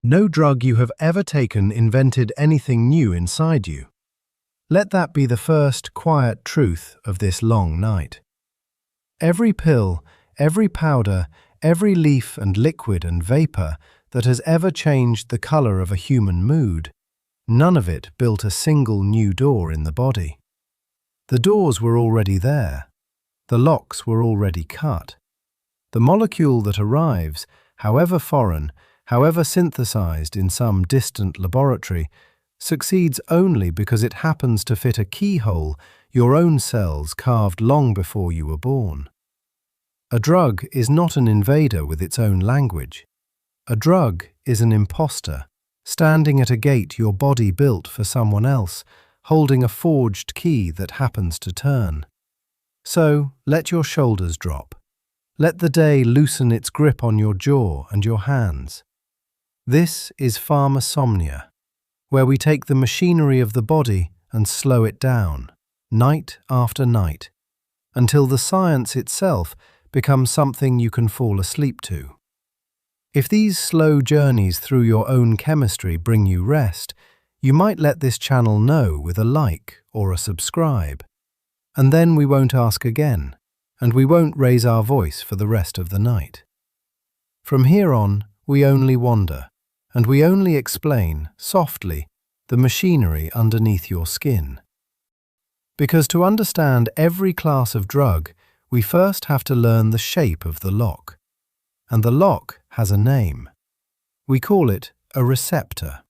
No drug you have ever taken invented anything new inside you. Let that be the first quiet truth of this long night. Every pill, every powder, every leaf and liquid and vapor that has ever changed the color of a human mood, none of it built a single new door in the body. The doors were already there. The locks were already cut. The molecule that arrives, however foreign, however synthesized in some distant laboratory, succeeds only because it happens to fit a keyhole your own cells carved long before you were born. A drug is not an invader with its own language. A drug is an imposter, standing at a gate your body built for someone else, holding a forged key that happens to turn. So, let your shoulders drop. Let the day loosen its grip on your jaw and your hands. This is Pharmasomnia, where we take the machinery of the body and slow it down, night after night, until the science itself becomes something you can fall asleep to. If these slow journeys through your own chemistry bring you rest, you might let this channel know with a like or a subscribe. And then we won't ask again, and we won't raise our voice for the rest of the night. From here on, we only wander, and we only explain, softly, the machinery underneath your skin. Because to understand every class of drug, we first have to learn the shape of the lock. And the lock has a name. We call it a receptor.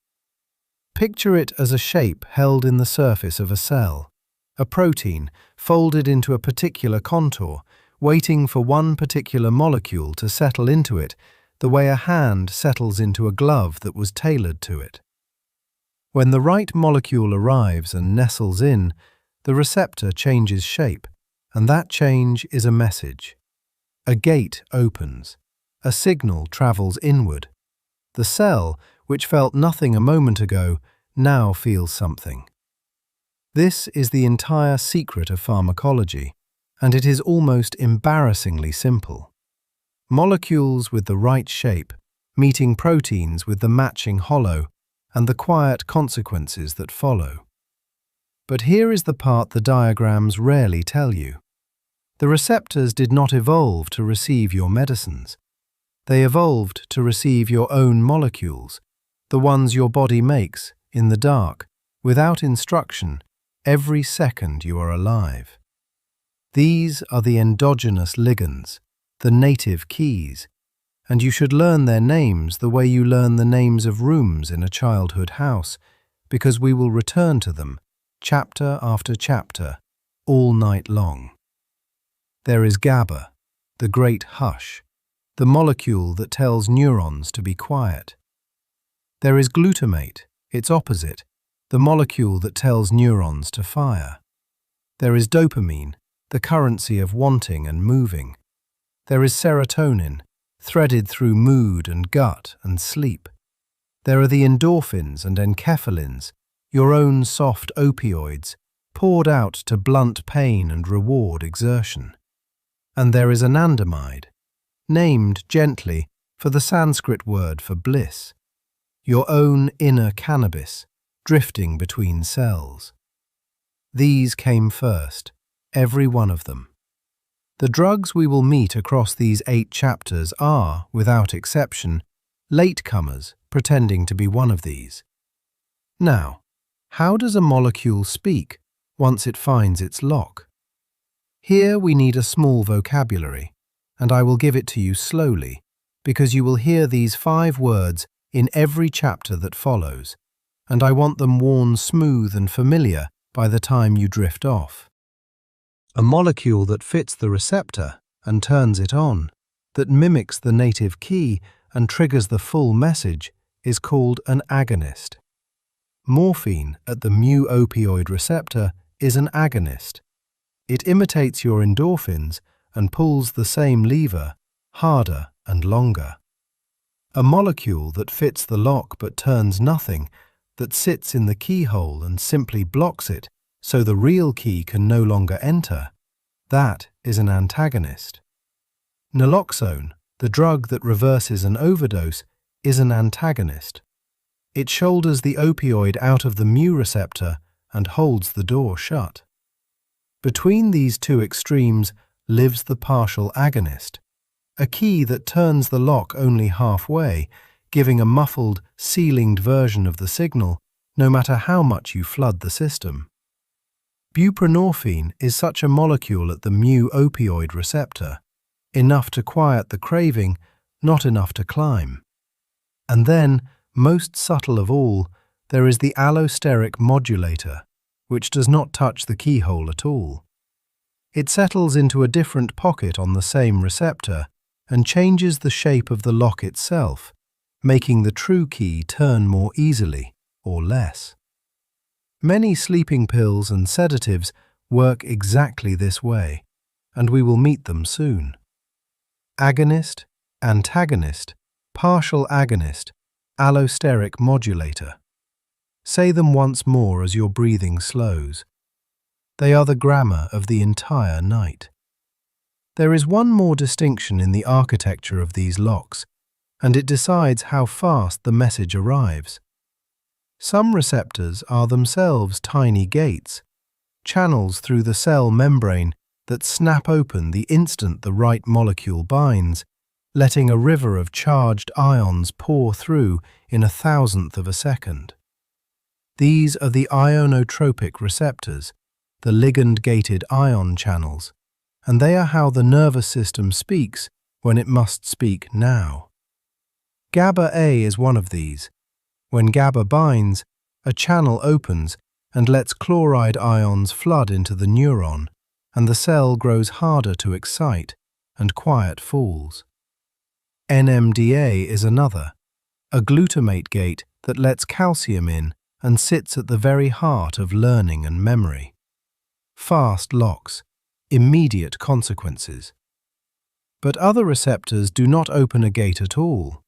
Picture it as a shape held in the surface of a cell, a protein folded into a particular contour, waiting for one particular molecule to settle into it, the way a hand settles into a glove that was tailored to it. When the right molecule arrives and nestles in, the receptor changes shape, and that change is a message. A gate opens. A signal travels inward. The cell, which felt nothing a moment ago, now feels something. This is the entire secret of pharmacology, and it is almost embarrassingly simple. Molecules with the right shape, meeting proteins with the matching hollow, and the quiet consequences that follow. But here is the part the diagrams rarely tell you. The receptors did not evolve to receive your medicines. They evolved to receive your own molecules, the ones your body makes, in the dark, without instruction, every second you are alive. These are the endogenous ligands, the native keys, and you should learn their names the way you learn the names of rooms in a childhood house, because we will return to them, chapter after chapter, all night long. There is GABA, the great hush, the molecule that tells neurons to be quiet. There is glutamate, its opposite, the molecule that tells neurons to fire. There is dopamine, the currency of wanting and moving. There is serotonin, threaded through mood and gut and sleep. There are the endorphins and enkephalins, your own soft opioids, poured out to blunt pain and reward exertion. And there is anandamide, named gently for the Sanskrit word for bliss, your own inner cannabis, drifting between cells. These came first, every one of them. The drugs we will meet across these 8 chapters are, without exception, latecomers pretending to be one of these. Now, how does a molecule speak once it finds its lock? Here we need a small vocabulary, and I will give it to you slowly, because you will hear these 5 words in every chapter that follows, and I want them worn smooth and familiar by the time you drift off. A molecule that fits the receptor and turns it on, that mimics the native key and triggers the full message, is called an agonist. Morphine at the mu-opioid receptor is an agonist. It imitates your endorphins and pulls the same lever, harder and longer. A molecule that fits the lock but turns nothing, that sits in the keyhole and simply blocks it so the real key can no longer enter, that is an antagonist. Naloxone, the drug that reverses an overdose, is an antagonist. It shoulders the opioid out of the mu receptor and holds the door shut. Between these two extremes lives the partial agonist, a key that turns the lock only halfway, giving a muffled, ceilinged version of the signal, no matter how much you flood the system. Buprenorphine is such a molecule at the mu-opioid receptor, enough to quiet the craving, not enough to climb. And then, most subtle of all, there is the allosteric modulator, which does not touch the keyhole at all. It settles into a different pocket on the same receptor and changes the shape of the lock itself, making the true key turn more easily or less. Many sleeping pills and sedatives work exactly this way, and we will meet them soon. Agonist, antagonist, partial agonist, allosteric modulator. Say them once more as your breathing slows. They are the grammar of the entire night. There is one more distinction in the architecture of these locks, and it decides how fast the message arrives. Some receptors are themselves tiny gates, channels through the cell membrane that snap open the instant the right molecule binds, letting a river of charged ions pour through in 1/1000th of a second. These are the ionotropic receptors, the ligand-gated ion channels, and they are how the nervous system speaks when it must speak now. GABA-A is one of these. When GABA binds, a channel opens and lets chloride ions flood into the neuron, and the cell grows harder to excite, and quiet falls. NMDA is another, a glutamate gate that lets calcium in and sits at the very heart of learning and memory. Fast locks, immediate consequences. But other receptors do not open a gate at all.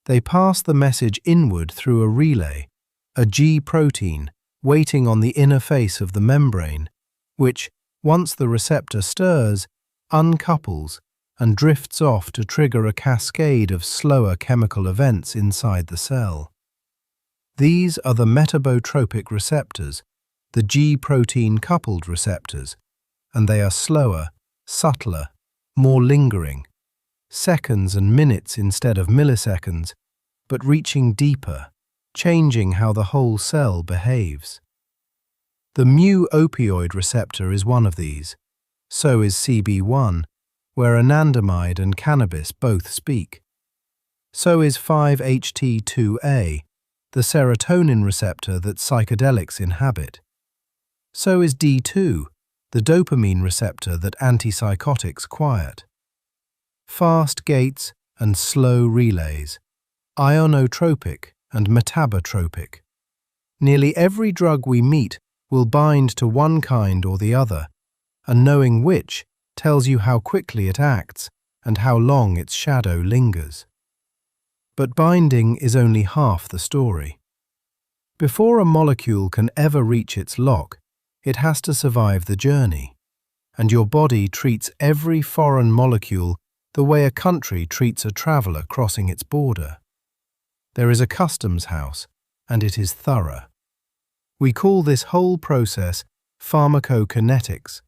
They pass the message inward through a relay, a G protein waiting on the inner face of the membrane, which, once the receptor stirs, uncouples and drifts off to trigger a cascade of slower chemical events inside the cell. These are the metabotropic receptors, the G protein coupled receptors, and they are slower, subtler, more lingering, seconds and minutes instead of milliseconds, but reaching deeper, changing how the whole cell behaves. The mu-opioid receptor is one of these. So is CB1, where anandamide and cannabis both speak. So is 5-HT2A, the serotonin receptor that psychedelics inhabit. So is D2, the dopamine receptor that antipsychotics quiet. Fast gates and slow relays, ionotropic and metabotropic. Nearly every drug we meet will bind to one kind or the other, and knowing which tells you how quickly it acts and how long its shadow lingers. But binding is only half the story. Before a molecule can ever reach its lock, it has to survive the journey, and your body treats every foreign molecule the way a country treats a traveller crossing its border. There is a customs house, and it is thorough. We call this whole process pharmacokinetics,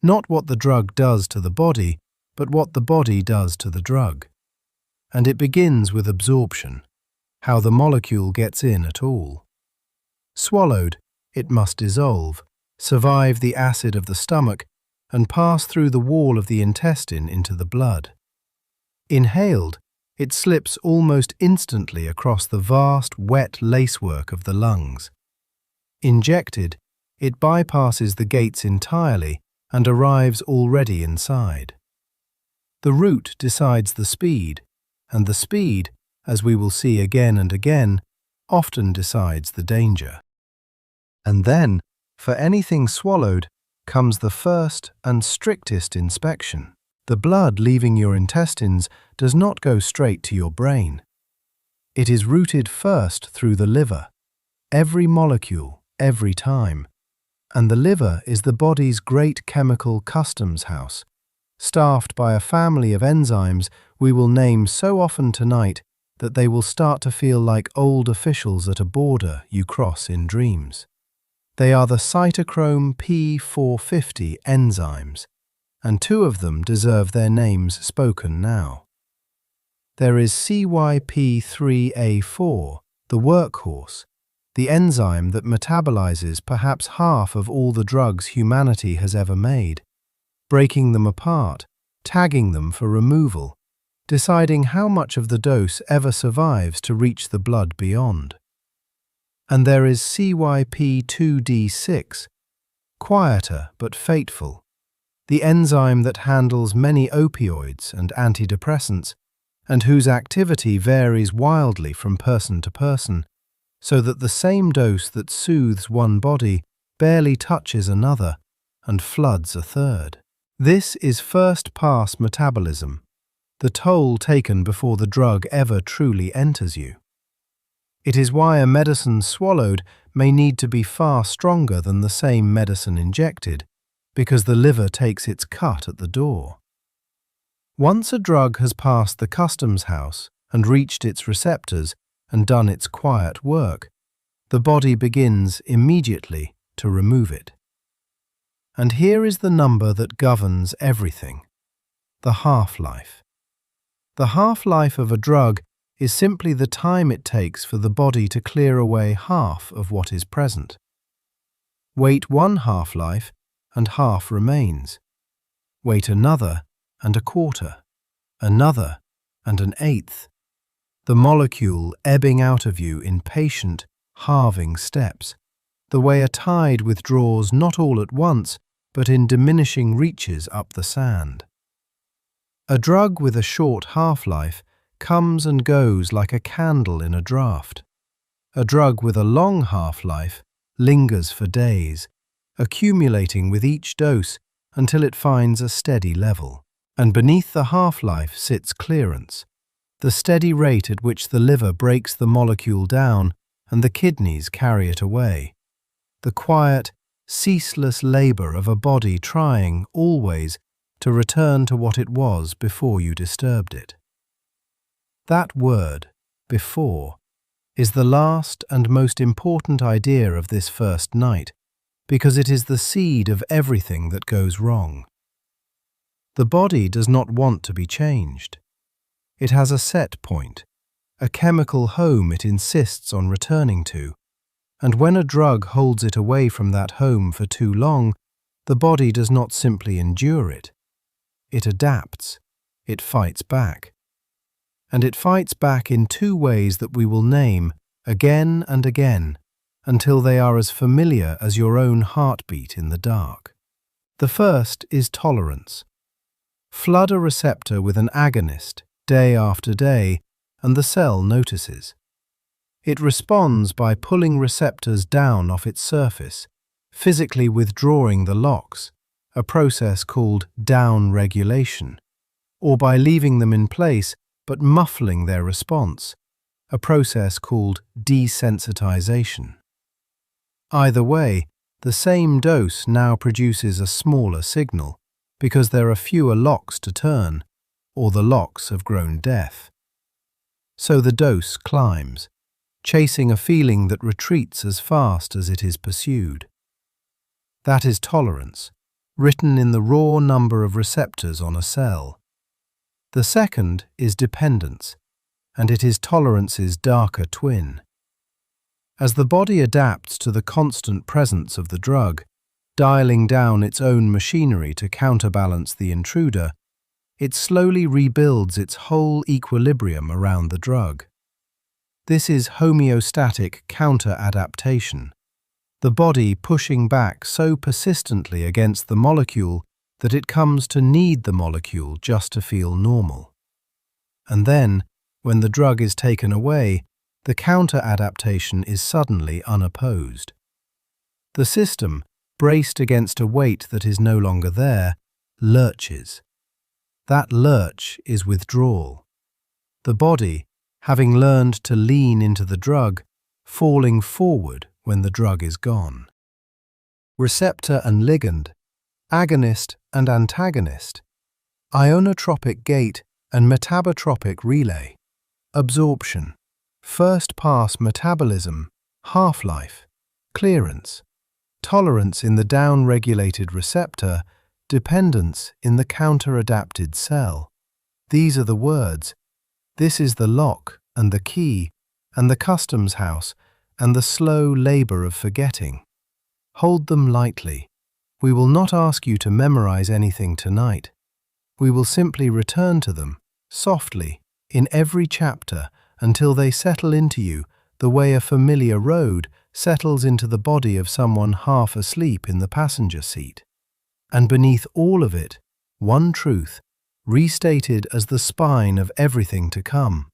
not what the drug does to the body, but what the body does to the drug. And it begins with absorption, how the molecule gets in at all. Swallowed, it must dissolve, survive the acid of the stomach, and pass through the wall of the intestine into the blood. Inhaled, it slips almost instantly across the vast, wet lacework of the lungs. Injected, it bypasses the gates entirely and arrives already inside. The route decides the speed, and the speed, as we will see again and again, often decides the danger. And then, for anything swallowed, comes the first and strictest inspection. The blood leaving your intestines does not go straight to your brain. It is routed first through the liver, every molecule, every time. And the liver is the body's great chemical customs house, staffed by a family of enzymes we will name so often tonight that they will start to feel like old officials at a border you cross in dreams. They are the cytochrome P450 enzymes, and two of them deserve their names spoken now. There is CYP3A4, the workhorse, the enzyme that metabolizes perhaps half of all the drugs humanity has ever made, breaking them apart, tagging them for removal, deciding how much of the dose ever survives to reach the blood beyond. And there is CYP2D6, quieter but fateful, the enzyme that handles many opioids and antidepressants, and whose activity varies wildly from person to person, so that the same dose that soothes one body barely touches another and floods a third. This is first-pass metabolism, the toll taken before the drug ever truly enters you. It is why a medicine swallowed may need to be far stronger than the same medicine injected, because the liver takes its cut at the door. Once a drug has passed the customs house and reached its receptors and done its quiet work, the body begins immediately to remove it. And here is the number that governs everything: the half-life. The half-life of a drug is simply the time it takes for the body to clear away half of what is present. Wait one half-life and half remains. Wait another and a quarter, another and an eighth, the molecule ebbing out of you in patient, halving steps, the way a tide withdraws not all at once, but in diminishing reaches up the sand. A drug with a short half-life comes and goes like a candle in a draught. A drug with a long half-life lingers for days, accumulating with each dose until it finds a steady level. And beneath the half-life sits clearance, the steady rate at which the liver breaks the molecule down and the kidneys carry it away. The quiet, ceaseless labor of a body trying, always, to return to what it was before you disturbed it. That word, before, is the last and most important idea of this first night, because it is the seed of everything that goes wrong. The body does not want to be changed. It has a set point, a chemical home it insists on returning to, and when a drug holds it away from that home for too long, the body does not simply endure it. It adapts, it fights back. And it fights back in two ways that we will name again and again until they are as familiar as your own heartbeat in the dark. The first is tolerance. Flood a receptor with an agonist day after day, and the cell notices. It responds by pulling receptors down off its surface, physically withdrawing the locks, a process called down-regulation, or by leaving them in place but muffling their response, a process called desensitization. Either way, the same dose now produces a smaller signal, because there are fewer locks to turn, or the locks have grown deaf. So the dose climbs, chasing a feeling that retreats as fast as it is pursued. That is tolerance, written in the raw number of receptors on a cell. The second is dependence, and it is tolerance's darker twin. As the body adapts to the constant presence of the drug, dialing down its own machinery to counterbalance the intruder, it slowly rebuilds its whole equilibrium around the drug. This is homeostatic counter-adaptation, the body pushing back so persistently against the molecule that it comes to need the molecule just to feel normal. And then, when the drug is taken away, the counter-adaptation is suddenly unopposed. The system, braced against a weight that is no longer there, lurches. That lurch is withdrawal. The body, having learned to lean into the drug, falling forward when the drug is gone. Receptor and ligand, agonist and antagonist, ionotropic gate and metabotropic relay. absorption, first-pass metabolism, half-life, clearance, tolerance in the down-regulated receptor, dependence in the counter-adapted cell. These are the words. This is the lock and the key and the customs house and the slow labor of forgetting. Hold them lightly. We will not ask you to memorize anything tonight. We will simply return to them, softly, in every chapter, until they settle into you the way a familiar road settles into the body of someone half asleep in the passenger seat. And beneath all of it, one truth, restated as the spine of everything to come.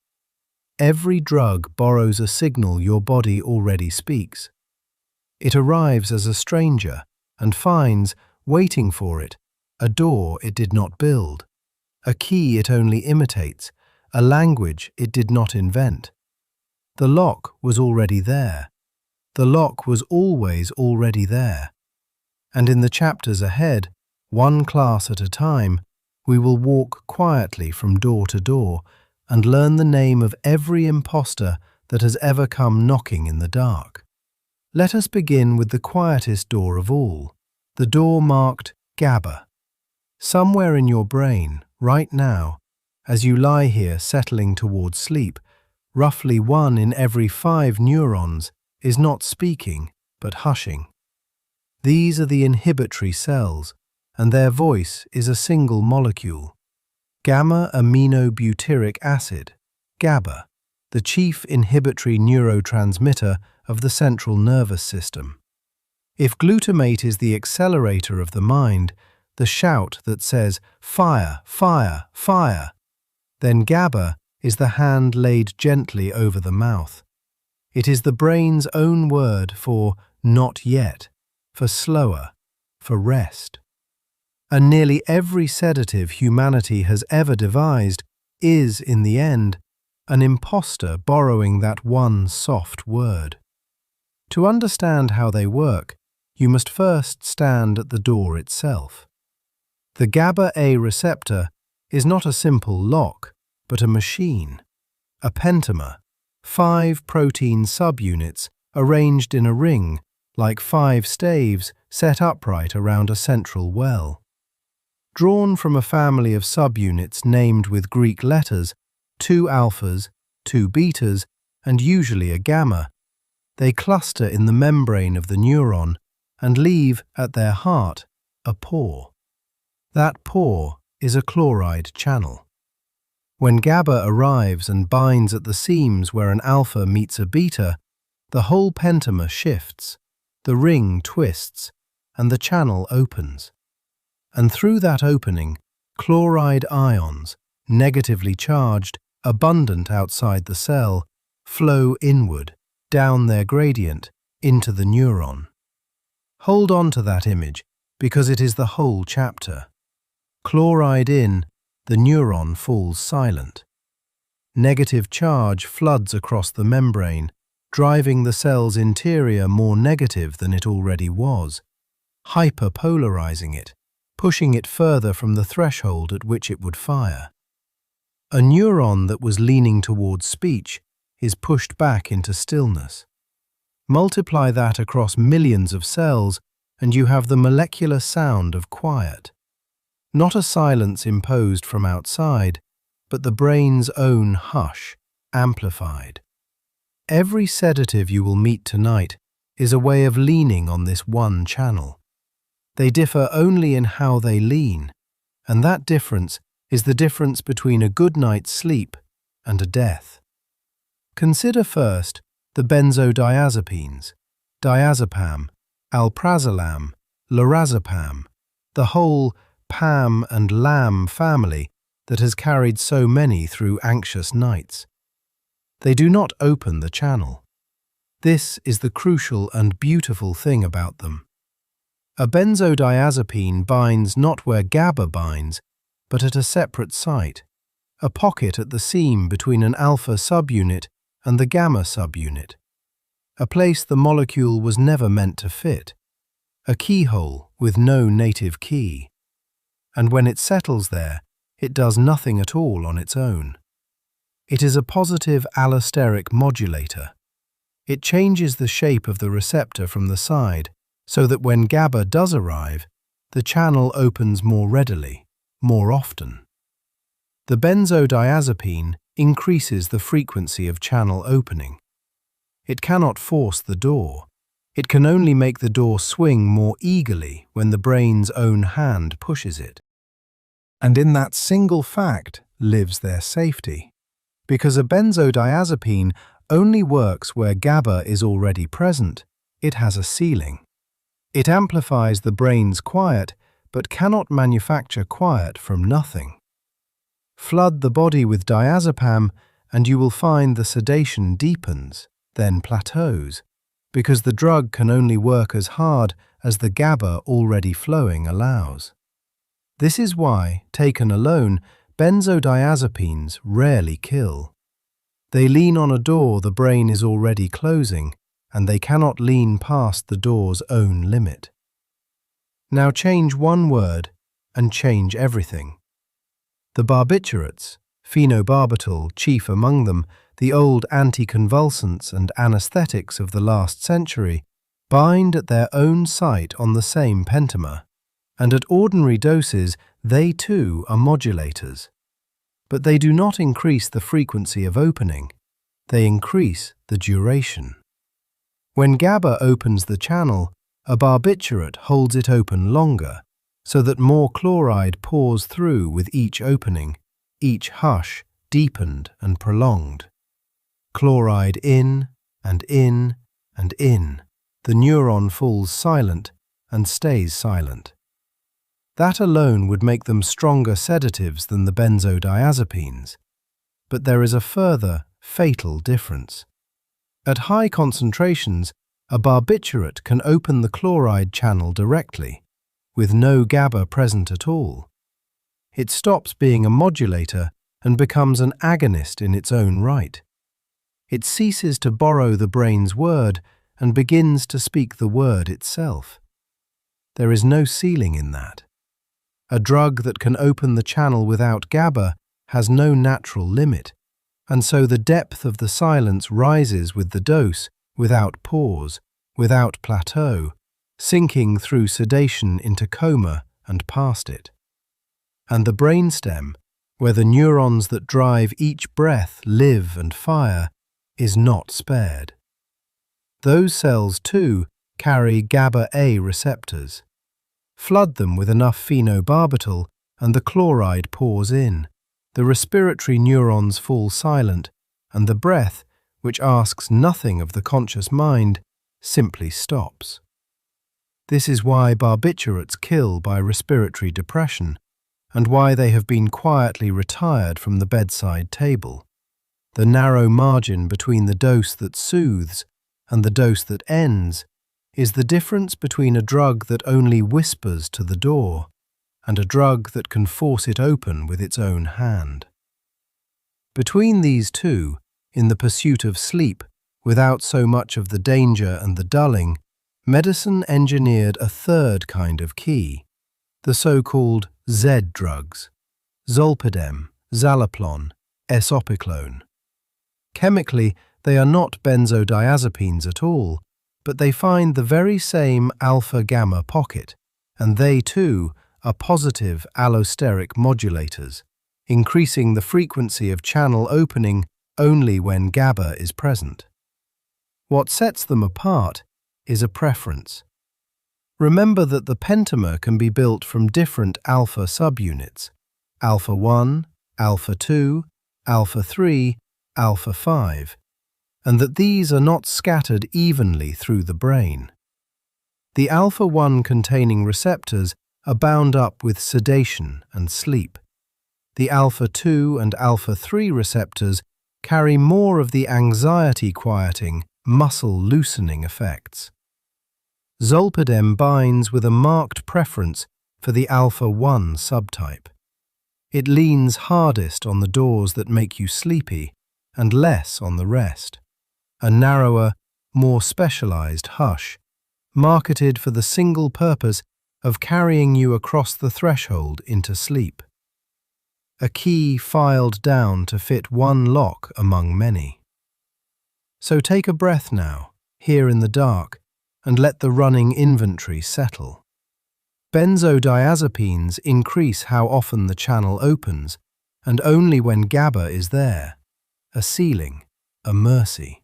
Every drug borrows a signal your body already speaks. It arrives as a stranger and finds, waiting for it, a door it did not build, a key it only imitates, a language it did not invent. The lock was already there. The lock was always already there. And in the chapters ahead, one class at a time, we will walk quietly from door to door and learn the name of every imposter that has ever come knocking in the dark. Let us begin with the quietest door of all, the door marked GABA. Somewhere in your brain, right now, as you lie here settling towards sleep, roughly 1 in every 5 neurons is not speaking, but hushing. These are the inhibitory cells, and their voice is a single molecule. Gamma-aminobutyric acid, GABA, the chief inhibitory neurotransmitter of the central nervous system. If glutamate is the accelerator of the mind, the shout that says, "Fire, fire, fire," then GABA is the hand laid gently over the mouth. It is the brain's own word for not yet, for slower, for rest. And nearly every sedative humanity has ever devised is, in the end, an imposter borrowing that one soft word. To understand how they work, you must first stand at the door itself. The GABA-A receptor is not a simple lock, but a machine, a pentamer, 5 protein subunits arranged in a ring like 5 staves set upright around a central well. Drawn from a family of subunits named with Greek letters, 2 alphas, 2 betas, and usually a gamma, they cluster in the membrane of the neuron and leave, at their heart, a pore. That pore is a chloride channel. When GABA arrives and binds at the seams where an alpha meets a beta, the whole pentamer shifts, the ring twists, and the channel opens. And through that opening, chloride ions, negatively charged, abundant outside the cell, flow inward, down their gradient, into the neuron. Hold on to that image, because it is the whole chapter. Chloride in, the neuron falls silent. Negative charge floods across the membrane, driving the cell's interior more negative than it already was, hyperpolarizing it, pushing it further from the threshold at which it would fire. A neuron that was leaning towards speech is pushed back into stillness. Multiply that across millions of cells, and you have the molecular sound of quiet. Not a silence imposed from outside, but the brain's own hush, amplified. Every sedative you will meet tonight is a way of leaning on this one channel. They differ only in how they lean, and that difference is the difference between a good night's sleep and a death. Consider first the benzodiazepines, diazepam, alprazolam, lorazepam, the whole PAM and LAM family that has carried so many through anxious nights. They do not open the channel. This is the crucial and beautiful thing about them. A benzodiazepine binds not where GABA binds, but at a separate site, a pocket at the seam between an alpha subunit and the gamma subunit, a place the molecule was never meant to fit, a keyhole with no native key. And when it settles there, it does nothing at all on its own. It is a positive allosteric modulator. It changes the shape of the receptor from the side so that when GABA does arrive, the channel opens more readily, more often. The benzodiazepine increases the frequency of channel opening. It cannot force the door. It can only make the door swing more eagerly when the brain's own hand pushes it. And in that single fact lives their safety, because a benzodiazepine only works where GABA is already present. It has a ceiling. It amplifies the brain's quiet, but cannot manufacture quiet from nothing. Flood the body with diazepam, and you will find the sedation deepens, then plateaus, because the drug can only work as hard as the GABA already flowing allows. This is why, taken alone, benzodiazepines rarely kill. They lean on a door the brain is already closing, and they cannot lean past the door's own limit. Now change one word and change everything. The barbiturates, phenobarbital chief among them, the old anticonvulsants and anesthetics of the last century, bind at their own site on the same pentamer, and at ordinary doses they too are modulators. But they do not increase the frequency of opening, they increase the duration. When GABA opens the channel, a barbiturate holds it open longer, so that more chloride pours through with each opening, each hush deepened and prolonged. Chloride in and in and in, the neuron falls silent and stays silent. That alone would make them stronger sedatives than the benzodiazepines. But there is a further, fatal difference. At high concentrations, a barbiturate can open the chloride channel directly, with no GABA present at all. It stops being a modulator and becomes an agonist in its own right. It ceases to borrow the brain's word and begins to speak the word itself. There is no ceiling in that. A drug that can open the channel without GABA has no natural limit, and so the depth of the silence rises with the dose, without pause, without plateau, sinking through sedation into coma and past it. And the brainstem, where the neurons that drive each breath live and fire, is not spared. Those cells, too, carry GABA-A receptors. Flood them with enough phenobarbital and the chloride pours in. The respiratory neurons fall silent, and the breath, which asks nothing of the conscious mind, simply stops. This is why barbiturates kill by respiratory depression, and why they have been quietly retired from the bedside table. The narrow margin between the dose that soothes and the dose that ends is the difference between a drug that only whispers to the door and a drug that can force it open with its own hand. Between these two, in the pursuit of sleep, without so much of the danger and the dulling, medicine engineered a third kind of key, the so-called Z drugs, zolpidem, zaleplon, esopiclone. Chemically, they are not benzodiazepines at all, but they find the very same alpha-gamma pocket, and they too are positive allosteric modulators, increasing the frequency of channel opening only when GABA is present. What sets them apart is a preference. Remember that the pentamer can be built from different alpha subunits, alpha 1, alpha 2, alpha 3, alpha 5, and that these are not scattered evenly through the brain. The alpha 1 containing receptors are bound up with sedation and sleep. The alpha 2 and alpha 3 receptors carry more of the anxiety-quieting, muscle-loosening effects. Zolpidem binds with a marked preference for the alpha 1 subtype. It leans hardest on the doors that make you sleepy and less on the rest. A narrower, more specialized hush, marketed for the single purpose of carrying you across the threshold into sleep. a key filed down to fit one lock among many. So take a breath now, here in the dark, and let the running inventory settle. Benzodiazepines increase how often the channel opens, and only when GABA is there, a ceiling, a mercy.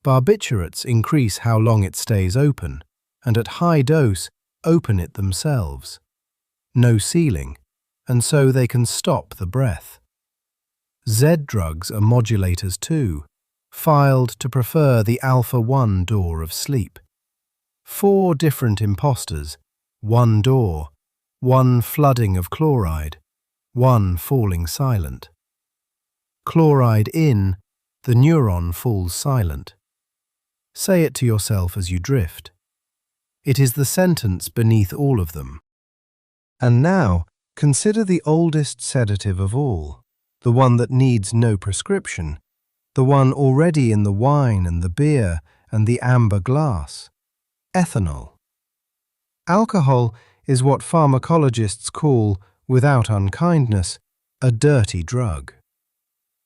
Barbiturates increase how long it stays open, and at high dose, open it themselves. No ceiling, and so they can stop the breath. Z drugs are modulators too, filed to prefer the alpha-1 door of sleep. 4 different imposters, 1 door, 1 flooding of chloride, 1 falling silent. Chloride in, the neuron falls silent. Say it to yourself as you drift. It is the sentence beneath all of them. And now, consider the oldest sedative of all, the one that needs no prescription, the one already in the wine and the beer and the amber glass: ethanol. Alcohol is what pharmacologists call, without unkindness, a dirty drug.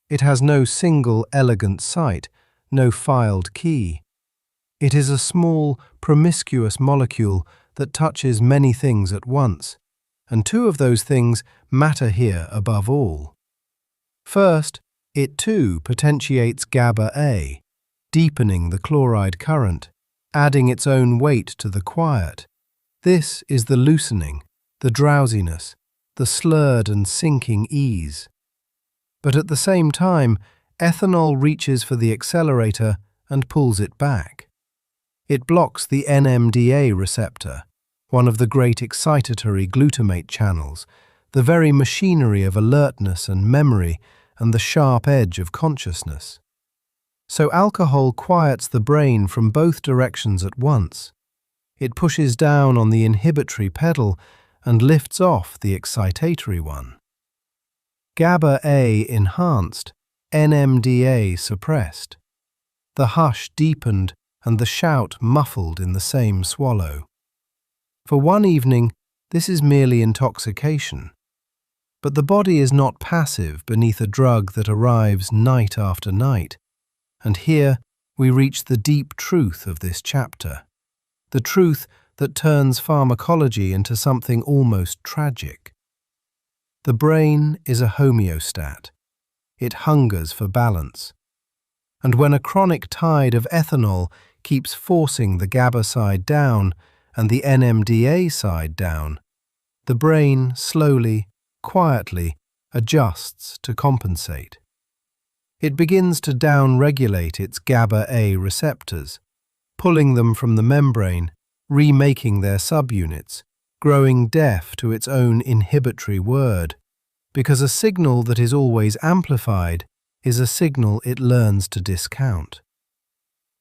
It has no single elegant site, no filed key. It is a small, promiscuous molecule that touches many things at once, and 2 of those things matter here above all. First, it too potentiates GABA-A, deepening the chloride current, adding its own weight to the quiet. This is the loosening, the drowsiness, the slurred and sinking ease. But at the same time, ethanol reaches for the accelerator and pulls it back. It blocks the NMDA receptor, one of the great excitatory glutamate channels, the very machinery of alertness and memory and the sharp edge of consciousness. So alcohol quiets the brain from both directions at once. It pushes down on the inhibitory pedal and lifts off the excitatory one. GABA-A enhanced, NMDA suppressed. The hush deepened and the shout muffled in the same swallow. For one evening, this is merely intoxication. But the body is not passive beneath a drug that arrives night after night. And here we reach the deep truth of this chapter, the truth that turns pharmacology into something almost tragic. The brain is a homeostat. It hungers for balance. And when a chronic tide of ethanol keeps forcing the GABA side down and the NMDA side down, the brain slowly, quietly adjusts to compensate. It begins to down-regulate its GABA-A receptors, pulling them from the membrane, remaking their subunits, growing deaf to its own inhibitory word, because a signal that is always amplified is a signal it learns to discount.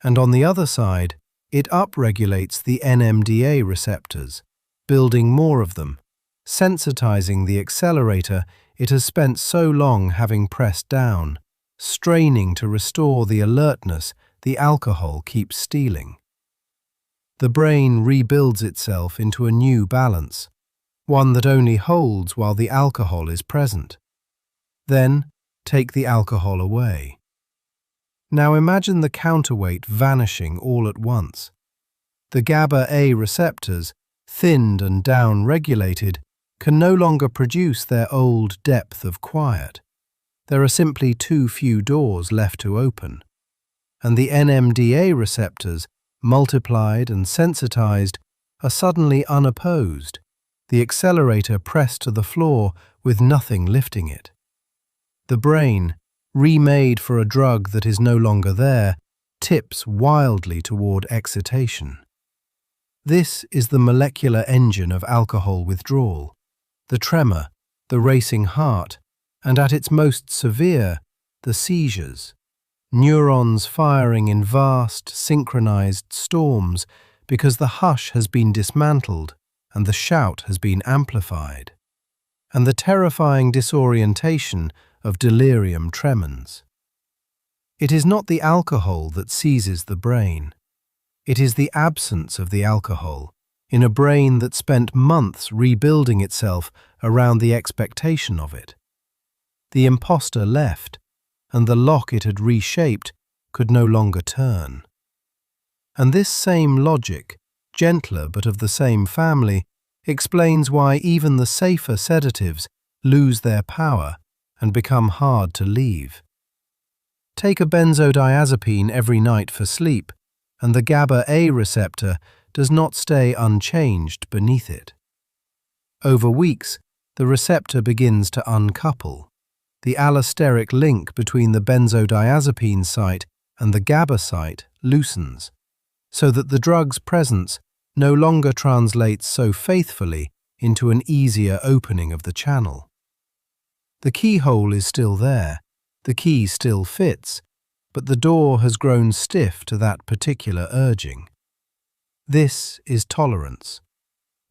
And on the other side, it upregulates the NMDA receptors, building more of them, sensitizing the accelerator it has spent so long having pressed down, straining to restore the alertness the alcohol keeps stealing. The brain rebuilds itself into a new balance, one that only holds while the alcohol is present. Then, take the alcohol away. Now imagine the counterweight vanishing all at once. The GABA-A receptors, thinned and down-regulated, can no longer produce their old depth of quiet. There are simply too few doors left to open. And the NMDA receptors, multiplied and sensitized, are suddenly unopposed, the accelerator pressed to the floor with nothing lifting it. The brain, remade for a drug that is no longer there, tips wildly toward excitation. This is the molecular engine of alcohol withdrawal, the tremor, the racing heart, and at its most severe, the seizures. Neurons firing in vast, synchronized storms because the hush has been dismantled and the shout has been amplified, and the terrifying disorientation of delirium tremens. It is not the alcohol that seizes the brain. It is the absence of the alcohol in a brain that spent months rebuilding itself around the expectation of it. The imposter left, and the lock it had reshaped could no longer turn. And this same logic, gentler but of the same family, explains why even the safer sedatives lose their power and become hard to leave. Take a benzodiazepine every night for sleep, and the GABA-A receptor does not stay unchanged beneath it. Over weeks, the receptor begins to uncouple. The allosteric link between the benzodiazepine site and the GABA site loosens, so that the drug's presence no longer translates so faithfully into an easier opening of the channel. The keyhole is still there, the key still fits, but the door has grown stiff to that particular urging. This is tolerance.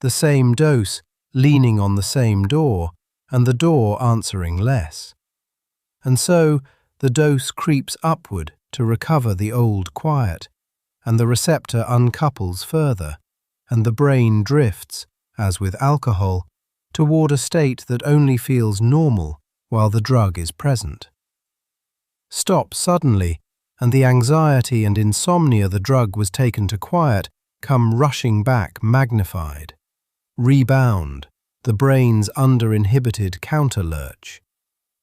The same dose leaning on the same door, and the door answering less. And so the dose creeps upward to recover the old quiet, and the receptor uncouples further, and the brain drifts, as with alcohol, toward a state that only feels normal while the drug is present. Stop suddenly, and the anxiety and insomnia the drug was taken to quiet come rushing back magnified. Rebound, the brain's under-inhibited counterlurch.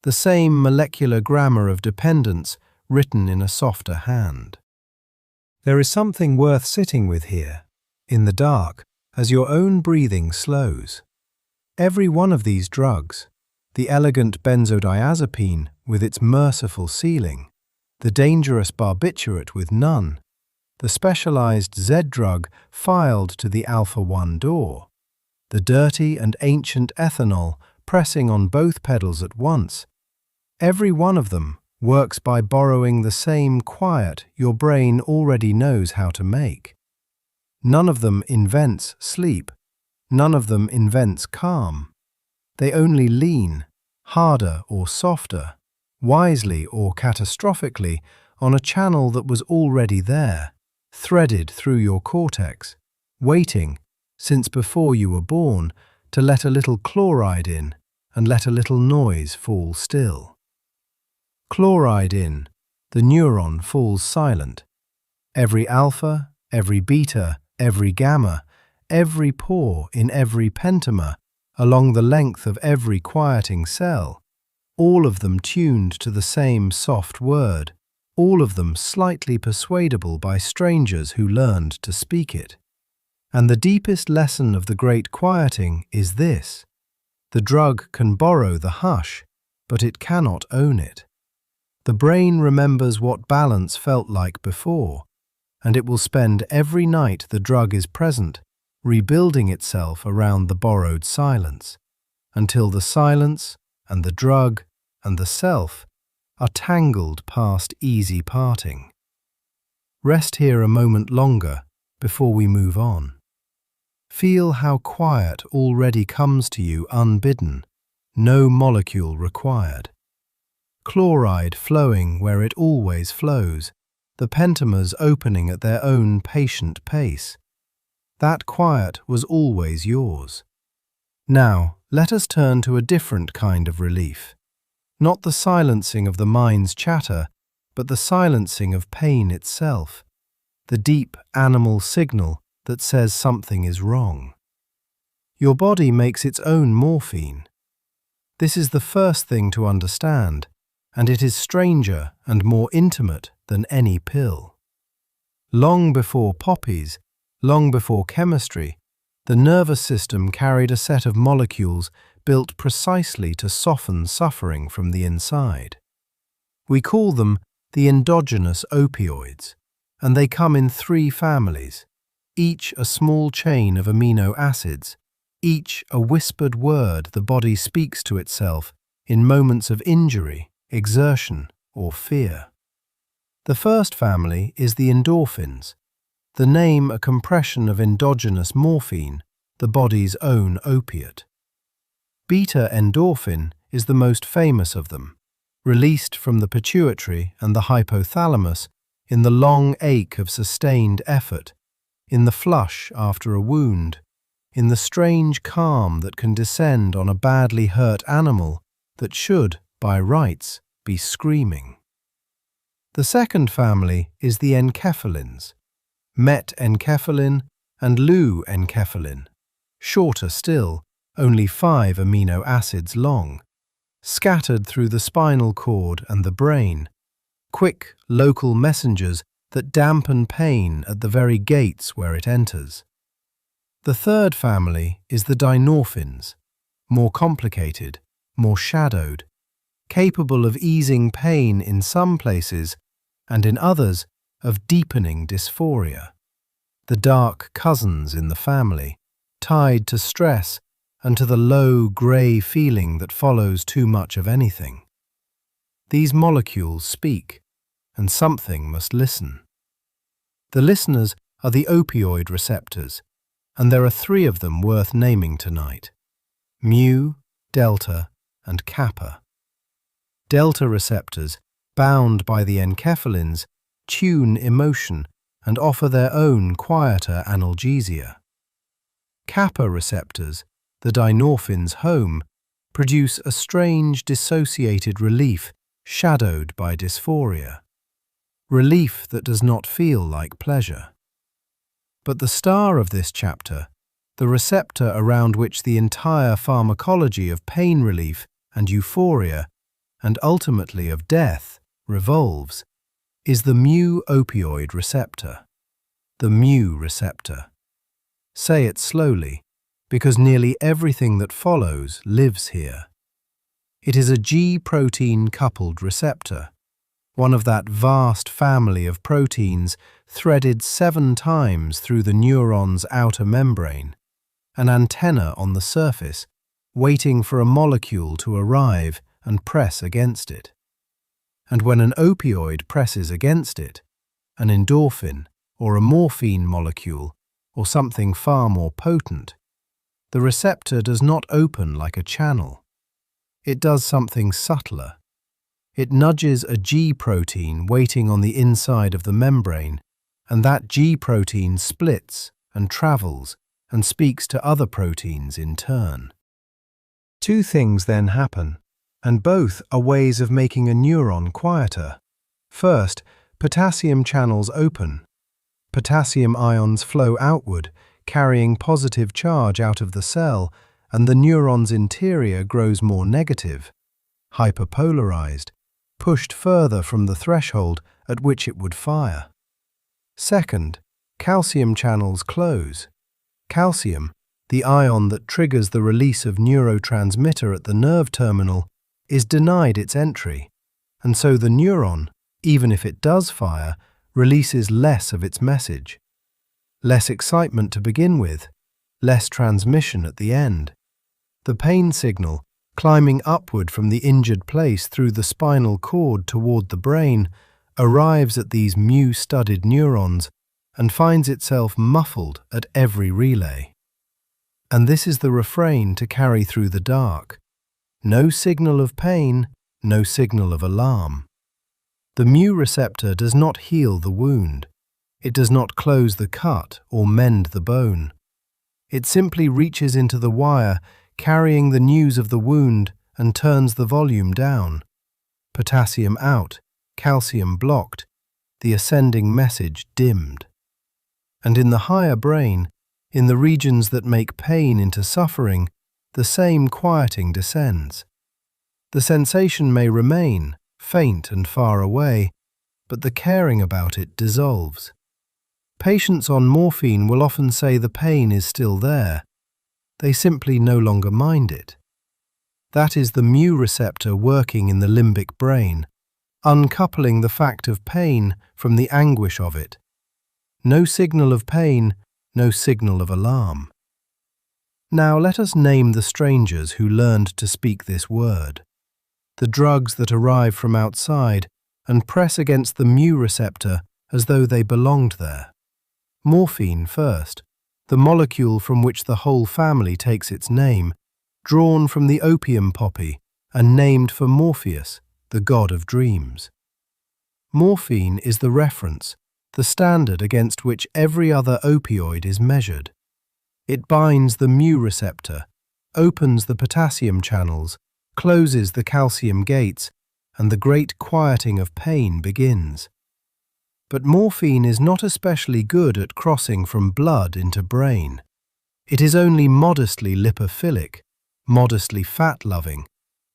The same molecular grammar of dependence written in a softer hand. There is something worth sitting with here, in the dark, as your own breathing slows. Every one of these drugs, the elegant benzodiazepine with its merciful ceiling, the dangerous barbiturate with none, the specialized Z-drug filed to the alpha-1 door, the dirty and ancient ethanol pressing on both pedals at once. Every one of them works by borrowing the same quiet your brain already knows how to make. None of them invents sleep. None of them invents calm. They only lean, harder or softer, wisely or catastrophically, on a channel that was already there, threaded through your cortex, waiting, since before you were born, to let a little chloride in and let a little noise fall still. Chloride in, the neuron falls silent. Every alpha, every beta, every gamma, every pore in every pentamer, along the length of every quieting cell, all of them tuned to the same soft word, all of them slightly persuadable by strangers who learned to speak it. And the deepest lesson of the great quieting is this: the drug can borrow the hush, but it cannot own it. The brain remembers what balance felt like before, and it will spend every night the drug is present, rebuilding itself around the borrowed silence, until the silence and the drug and the self are tangled past easy parting. Rest here a moment longer before we move on. Feel how quiet already comes to you unbidden, no molecule required. Chloride flowing where it always flows, the pentamers opening at their own patient pace. That quiet was always yours. Now, let us turn to a different kind of relief. Not the silencing of the mind's chatter, but the silencing of pain itself, the deep animal signal that says something is wrong. Your body makes its own morphine. This is the first thing to understand, and it is stranger and more intimate than any pill. Long before poppies, long before chemistry, the nervous system carried a set of molecules built precisely to soften suffering from the inside. We call them the endogenous opioids, and they come in 3 families, each a small chain of amino acids, each a whispered word the body speaks to itself in moments of injury, exertion, or fear. The first family is the endorphins, the name a compression of endogenous morphine, the body's own opiate. Beta endorphin is the most famous of them, released from the pituitary and the hypothalamus in the long ache of sustained effort, in the flush after a wound, in the strange calm that can descend on a badly hurt animal that should, by rights, be screaming. The second family is the enkephalins, met-enkephalin and leu-enkephalin, shorter still, only 5 amino acids long, scattered through the spinal cord and the brain, quick local messengers that dampen pain at the very gates where it enters. The third family is the dynorphins, more complicated, more shadowed, capable of easing pain in some places and in others of deepening dysphoria. The dark cousins in the family, tied to stress and to the low grey feeling that follows too much of anything. These molecules speak, and something must listen. The listeners are the opioid receptors, and there are 3 of them worth naming tonight: mu, delta, and kappa. Delta receptors, bound by the enkephalins, tune emotion and offer their own quieter analgesia. Kappa receptors, the dynorphins' home, produce a strange dissociated relief shadowed by dysphoria. Relief that does not feel like pleasure. But the star of this chapter, the receptor around which the entire pharmacology of pain relief and euphoria, and ultimately of death, revolves, is the mu-opioid receptor. The mu receptor. Say it slowly, because nearly everything that follows lives here. It is a G-protein coupled receptor, one of that vast family of proteins threaded 7 times through the neuron's outer membrane, an antenna on the surface, waiting for a molecule to arrive and press against it. And when an opioid presses against it, an endorphin or a morphine molecule or something far more potent, the receptor does not open like a channel. It does something subtler. It nudges a G-protein waiting on the inside of the membrane, and that G-protein splits and travels and speaks to other proteins in turn. 2 things then happen, and both are ways of making a neuron quieter. First, potassium channels open. Potassium ions flow outward, carrying positive charge out of the cell, and the neuron's interior grows more negative, hyperpolarized, pushed further from the threshold at which it would fire. Second, calcium channels close. Calcium, the ion that triggers the release of neurotransmitter at the nerve terminal, is denied its entry, and so the neuron, even if it does fire, releases less of its message. Less excitement to begin with, less transmission at the end. The pain signal, climbing upward from the injured place through the spinal cord toward the brain, arrives at these mu-studded neurons and finds itself muffled at every relay. And this is the refrain to carry through the dark. No signal of pain, no signal of alarm. The mu receptor does not heal the wound. It does not close the cut or mend the bone. It simply reaches into the wire, carrying the news of the wound, and turns the volume down. Potassium out, calcium blocked, the ascending message dimmed. And in the higher brain, in the regions that make pain into suffering, the same quieting descends. The sensation may remain, faint and far away, but the caring about it dissolves. Patients on morphine will often say the pain is still there. They simply no longer mind it. That is the mu receptor working in the limbic brain, uncoupling the fact of pain from the anguish of it. No signal of pain, no signal of alarm. Now let us name the strangers who learned to speak this word. The drugs that arrive from outside and press against the mu receptor as though they belonged there. Morphine first, the molecule from which the whole family takes its name, drawn from the opium poppy and named for Morpheus, the god of dreams. Morphine is the reference, the standard against which every other opioid is measured. It binds the mu receptor, opens the potassium channels, closes the calcium gates, and the great quieting of pain begins. But morphine is not especially good at crossing from blood into brain. It is only modestly lipophilic, modestly fat-loving,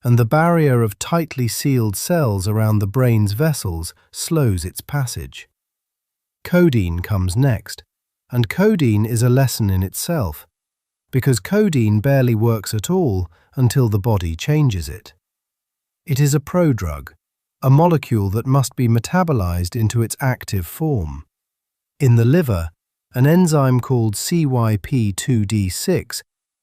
and the barrier of tightly sealed cells around the brain's vessels slows its passage. Codeine comes next, and codeine is a lesson in itself, because codeine barely works at all until the body changes it. It is a prodrug, a molecule that must be metabolized into its active form. In the liver, an enzyme called CYP2D6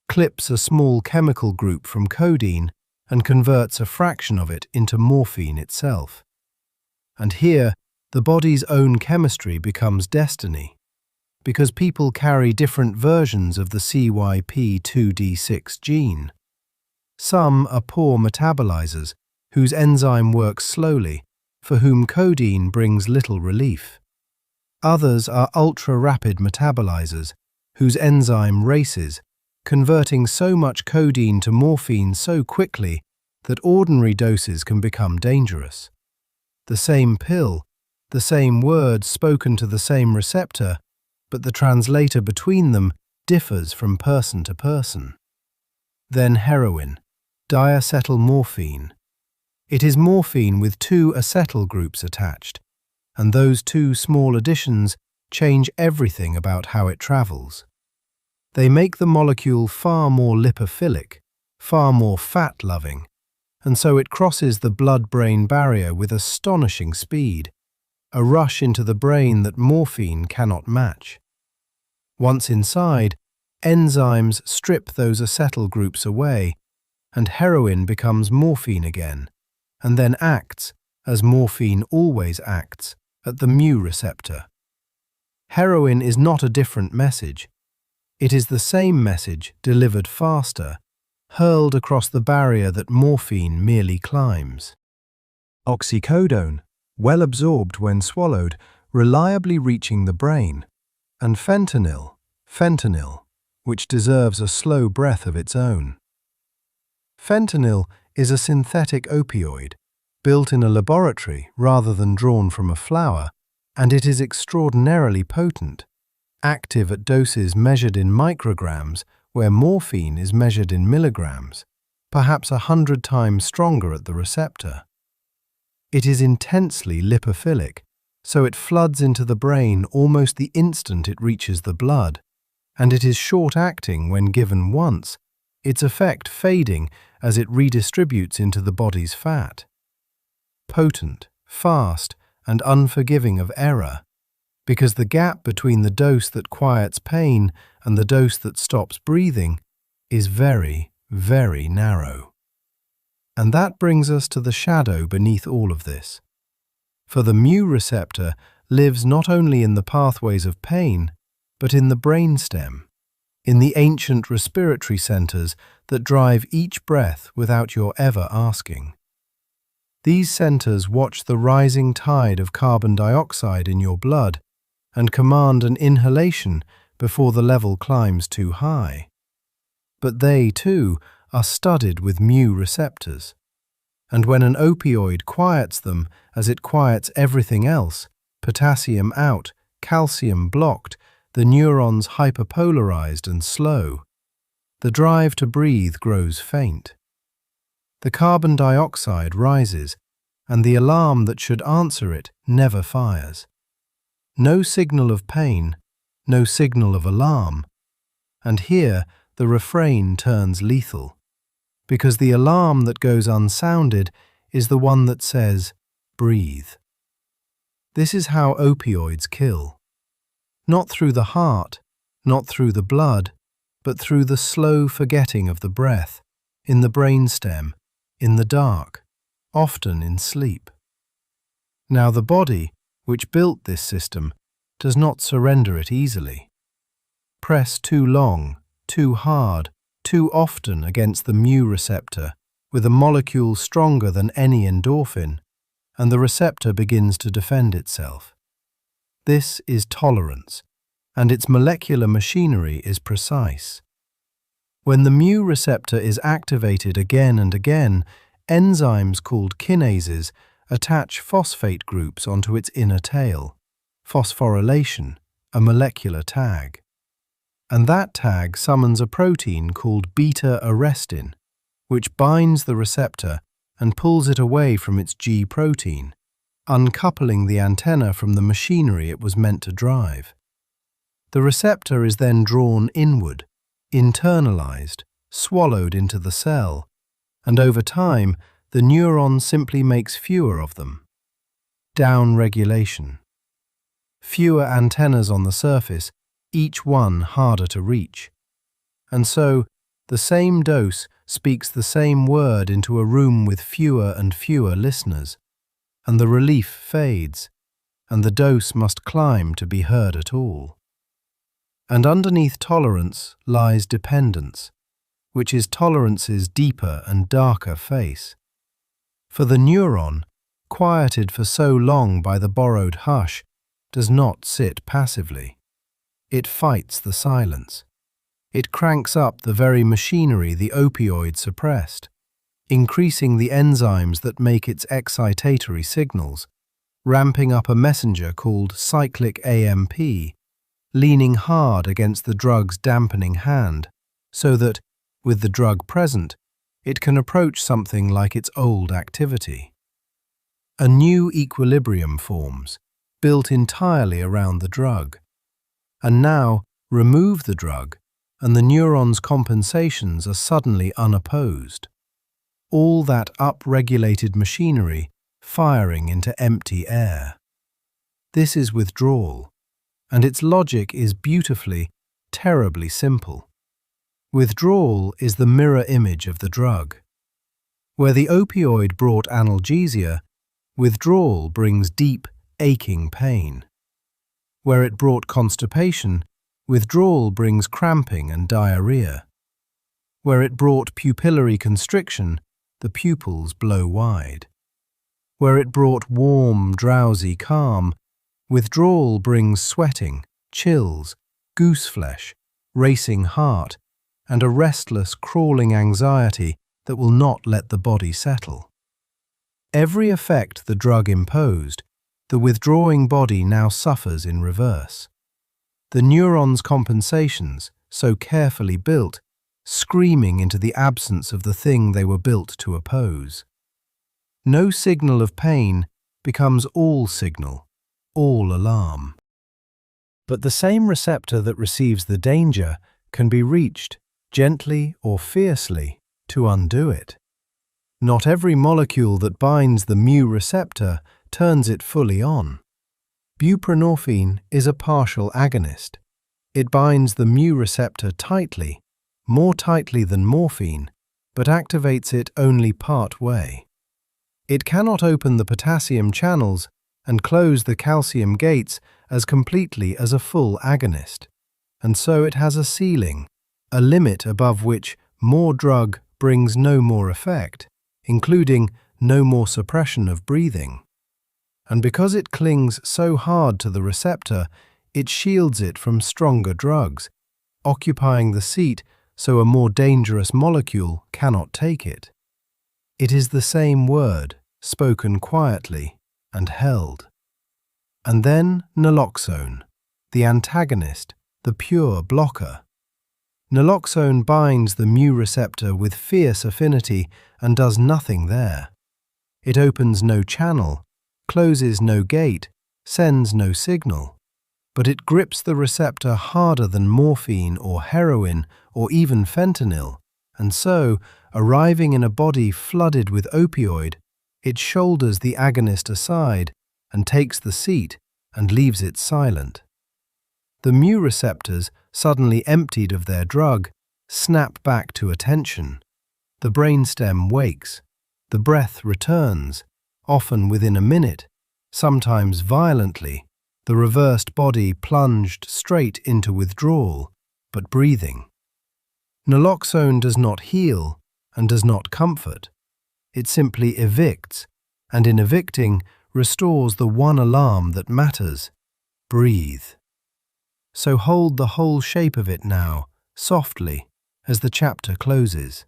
clips a small chemical group from codeine and converts a fraction of it into morphine itself. And here, the body's own chemistry becomes destiny, because people carry different versions of the CYP2D6 gene. Some are poor metabolizers, whose enzyme works slowly, for whom codeine brings little relief. Others are ultra-rapid metabolizers, whose enzyme races, converting so much codeine to morphine so quickly that ordinary doses can become dangerous. The same pill, the same words spoken to the same receptor, but the translator between them differs from person to person. Then heroin, diacetylmorphine. It is morphine with two acetyl groups attached, and those two small additions change everything about how it travels. They make the molecule far more lipophilic, far more fat-loving, and so it crosses the blood-brain barrier with astonishing speed, a rush into the brain that morphine cannot match. Once inside, enzymes strip those acetyl groups away, and heroin becomes morphine again, and then acts, as morphine always acts, at the mu receptor. Heroin is not a different message. It is the same message delivered faster, hurled across the barrier that morphine merely climbs. Oxycodone, well absorbed when swallowed, reliably reaching the brain, and fentanyl, which deserves a slow breath of its own. Fentanyl is a synthetic opioid, built in a laboratory rather than drawn from a flower, and it is extraordinarily potent, active at doses measured in micrograms where morphine is measured in milligrams, perhaps 100 times stronger at the receptor. It is intensely lipophilic, so it floods into the brain almost the instant it reaches the blood, and it is short-acting when given once, its effect fading as it redistributes into the body's fat. Potent, fast, and unforgiving of error, because the gap between the dose that quiets pain and the dose that stops breathing is very, very narrow. And that brings us to the shadow beneath all of this. For the mu receptor lives not only in the pathways of pain, but in the brainstem, in the ancient respiratory centers that drive each breath without your ever asking. These centers watch the rising tide of carbon dioxide in your blood and command an inhalation before the level climbs too high. But they, too, are studded with mu receptors. And when an opioid quiets them as it quiets everything else, potassium out, calcium blocked, the neurons hyperpolarized and slow, the drive to breathe grows faint. The carbon dioxide rises, and the alarm that should answer it never fires. No signal of pain, no signal of alarm. And here the refrain turns lethal, because the alarm that goes unsounded is the one that says, breathe. This is how opioids kill. Not through the heart, not through the blood, but through the slow forgetting of the breath, in the brainstem, in the dark, often in sleep. Now the body, which built this system, does not surrender it easily. Press too long, too hard, too often against the mu receptor, with a molecule stronger than any endorphin, and the receptor begins to defend itself. This is tolerance, and its molecular machinery is precise. When the mu receptor is activated again and again, enzymes called kinases attach phosphate groups onto its inner tail. Phosphorylation, a molecular tag. And that tag summons a protein called beta-arrestin, which binds the receptor and pulls it away from its G protein, uncoupling the antenna from the machinery it was meant to drive. The receptor is then drawn inward, internalized, swallowed into the cell, and over time, the neuron simply makes fewer of them. Down-regulation. Fewer antennas on the surface, each one harder to reach. And so, the same dose speaks the same word into a room with fewer and fewer listeners, and the relief fades, and the dose must climb to be heard at all. And underneath tolerance lies dependence, which is tolerance's deeper and darker face. For the neuron, quieted for so long by the borrowed hush, does not sit passively. It fights the silence. It cranks up the very machinery the opioid suppressed, increasing the enzymes that make its excitatory signals, ramping up a messenger called cyclic AMP, leaning hard against the drug's dampening hand, so that, with the drug present, it can approach something like its old activity. A new equilibrium forms, built entirely around the drug. And now, remove the drug, and the neuron's compensations are suddenly unopposed. All that up-regulated machinery firing into empty air. This is withdrawal, and its logic is beautifully, terribly simple. Withdrawal is the mirror image of the drug. Where the opioid brought analgesia, withdrawal brings deep, aching pain. Where it brought constipation, withdrawal brings cramping and diarrhea. Where it brought pupillary constriction, the pupils blow wide. Where it brought warm, drowsy calm, withdrawal brings sweating, chills, gooseflesh, racing heart, and a restless, crawling anxiety that will not let the body settle. Every effect the drug imposed, the withdrawing body now suffers in reverse. The neuron's compensations, so carefully built, screaming into the absence of the thing they were built to oppose. No signal of pain becomes all signal, all alarm. But the same receptor that receives the danger can be reached, gently or fiercely, to undo it. Not every molecule that binds the mu receptor turns it fully on. Buprenorphine is a partial agonist. It binds the mu receptor tightly, more tightly than morphine, but activates it only part way. It cannot open the potassium channels and close the calcium gates as completely as a full agonist, and so it has a ceiling, a limit above which more drug brings no more effect, including no more suppression of breathing. And because it clings so hard to the receptor, it shields it from stronger drugs, occupying the seat so a more dangerous molecule cannot take it. It is the same word, spoken quietly and held. And then naloxone, the antagonist, the pure blocker. Naloxone binds the mu receptor with fierce affinity and does nothing there. It opens no channel, closes no gate, sends no signal, but it grips the receptor harder than morphine or heroin or even fentanyl, and so, arriving in a body flooded with opioid, it shoulders the agonist aside and takes the seat and leaves it silent. The mu receptors, suddenly emptied of their drug, snap back to attention. The brainstem wakes. The breath returns, often within a minute, sometimes violently, the reversed body plunged straight into withdrawal, but breathing. Naloxone does not heal and does not comfort. It simply evicts, and in evicting, restores the one alarm that matters: breathe. So hold the whole shape of it now, softly, as the chapter closes.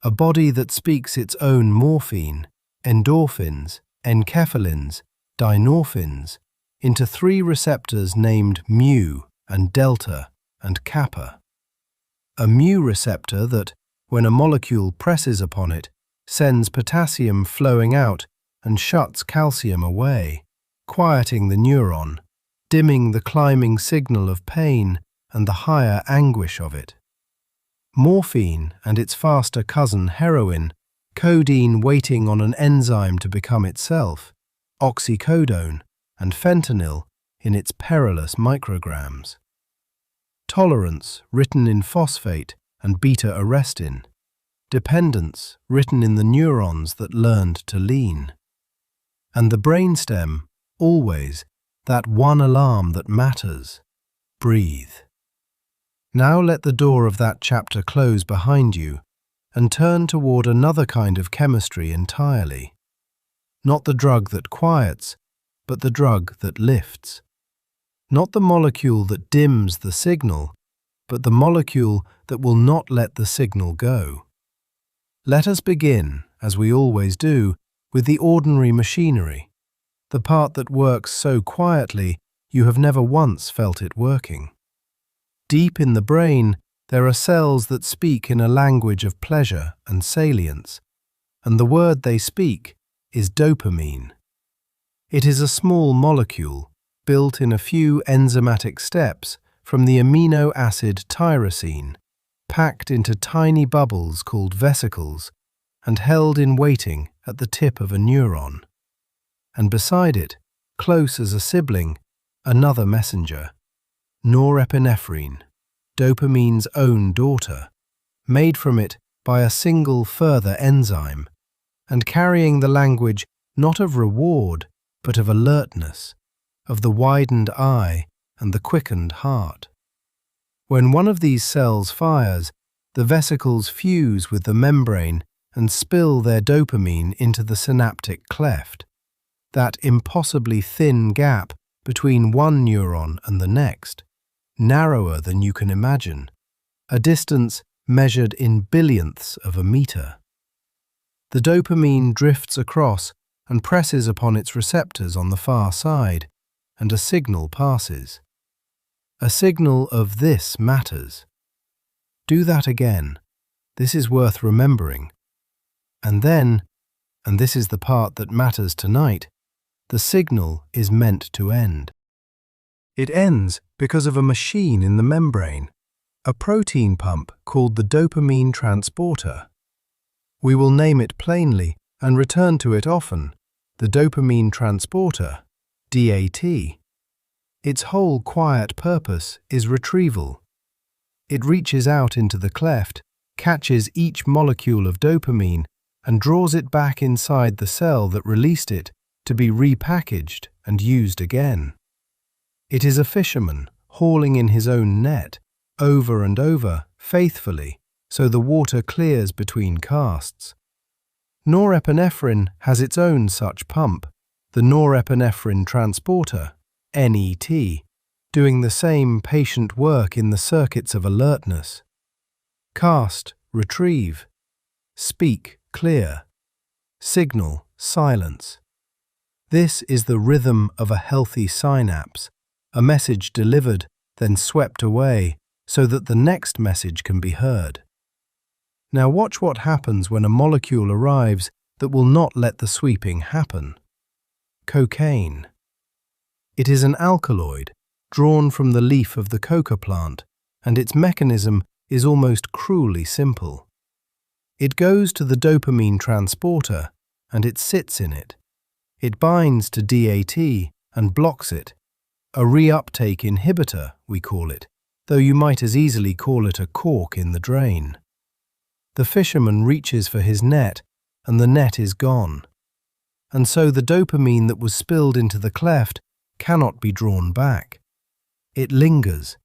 A body that speaks its own morphine, endorphins, enkephalins, dynorphins, into 3 receptors named mu and delta and kappa. A mu receptor that, when a molecule presses upon it, sends potassium flowing out and shuts calcium away, quieting the neuron, dimming the climbing signal of pain and the higher anguish of it. Morphine and its faster cousin heroin, codeine waiting on an enzyme to become itself, oxycodone, and fentanyl in its perilous micrograms. Tolerance written in phosphate and beta-arrestin. Dependence written in the neurons that learned to lean. And the brainstem, always, that one alarm that matters. Breathe. Now let the door of that chapter close behind you and turn toward another kind of chemistry entirely. Not the drug that quiets, but the drug that lifts. Not the molecule that dims the signal, but the molecule that will not let the signal go. Let us begin, as we always do, with the ordinary machinery, the part that works so quietly you have never once felt it working. Deep in the brain, there are cells that speak in a language of pleasure and salience, and the word they speak is dopamine. It is a small molecule, built in a few enzymatic steps from the amino acid tyrosine, packed into tiny bubbles called vesicles, and held in waiting at the tip of a neuron. And beside it, close as a sibling, another messenger, norepinephrine, dopamine's own daughter, made from it by a single further enzyme, and carrying the language not of reward, but of alertness, of the widened eye and the quickened heart. When one of these cells fires, the vesicles fuse with the membrane and spill their dopamine into the synaptic cleft, that impossibly thin gap between one neuron and the next, narrower than you can imagine, a distance measured in billionths of a meter. The dopamine drifts across and presses upon its receptors on the far side, and a signal passes. A signal of "this matters." Do that again. This is worth remembering. And then, and this is the part that matters tonight, the signal is meant to end. It ends because of a machine in the membrane, a protein pump called the dopamine transporter. We will name it plainly and return to it often, the dopamine transporter, DAT. Its whole quiet purpose is retrieval. It reaches out into the cleft, catches each molecule of dopamine, and draws it back inside the cell that released it to be repackaged and used again. It is a fisherman hauling in his own net, over and over, faithfully, so the water clears between casts. Norepinephrine has its own such pump, the norepinephrine transporter, NET, doing the same patient work in the circuits of alertness. Cast, retrieve. Speak, clear. Signal, silence. This is the rhythm of a healthy synapse, a message delivered, then swept away, so that the next message can be heard. Now watch what happens when a molecule arrives that will not let the sweeping happen. Cocaine. It is an alkaloid drawn from the leaf of the coca plant, and its mechanism is almost cruelly simple. It goes to the dopamine transporter, and it sits in it. It binds to DAT and blocks it. A reuptake inhibitor, we call it, though you might as easily call it a cork in the drain. The fisherman reaches for his net, and the net is gone. And so the dopamine that was spilled into the cleft cannot be drawn back. It lingers.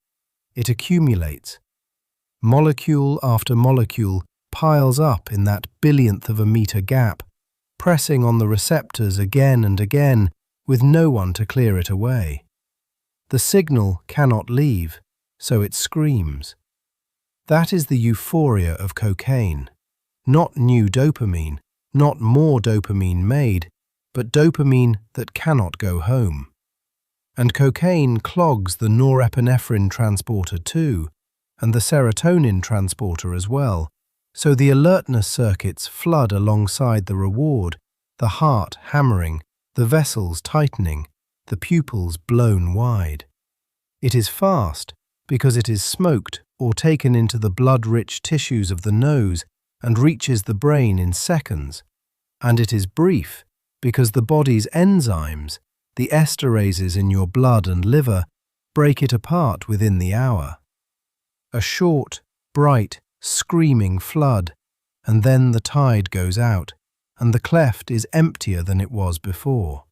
It accumulates. Molecule after molecule piles up in that billionth of a meter gap, pressing on the receptors again and again with no one to clear it away. The signal cannot leave, so it screams. That is the euphoria of cocaine. Not new dopamine, not more dopamine made, but dopamine that cannot go home. And cocaine clogs the norepinephrine transporter too, and the serotonin transporter as well, so the alertness circuits flood alongside the reward, the heart hammering, the vessels tightening, the pupils blown wide. It is fast because it is smoked or taken into the blood-rich tissues of the nose and reaches the brain in seconds, and it is brief because the body's enzymes, the esterases in your blood and liver, break it apart within the hour. A short, bright, screaming flood, and then the tide goes out, and the cleft is emptier than it was before.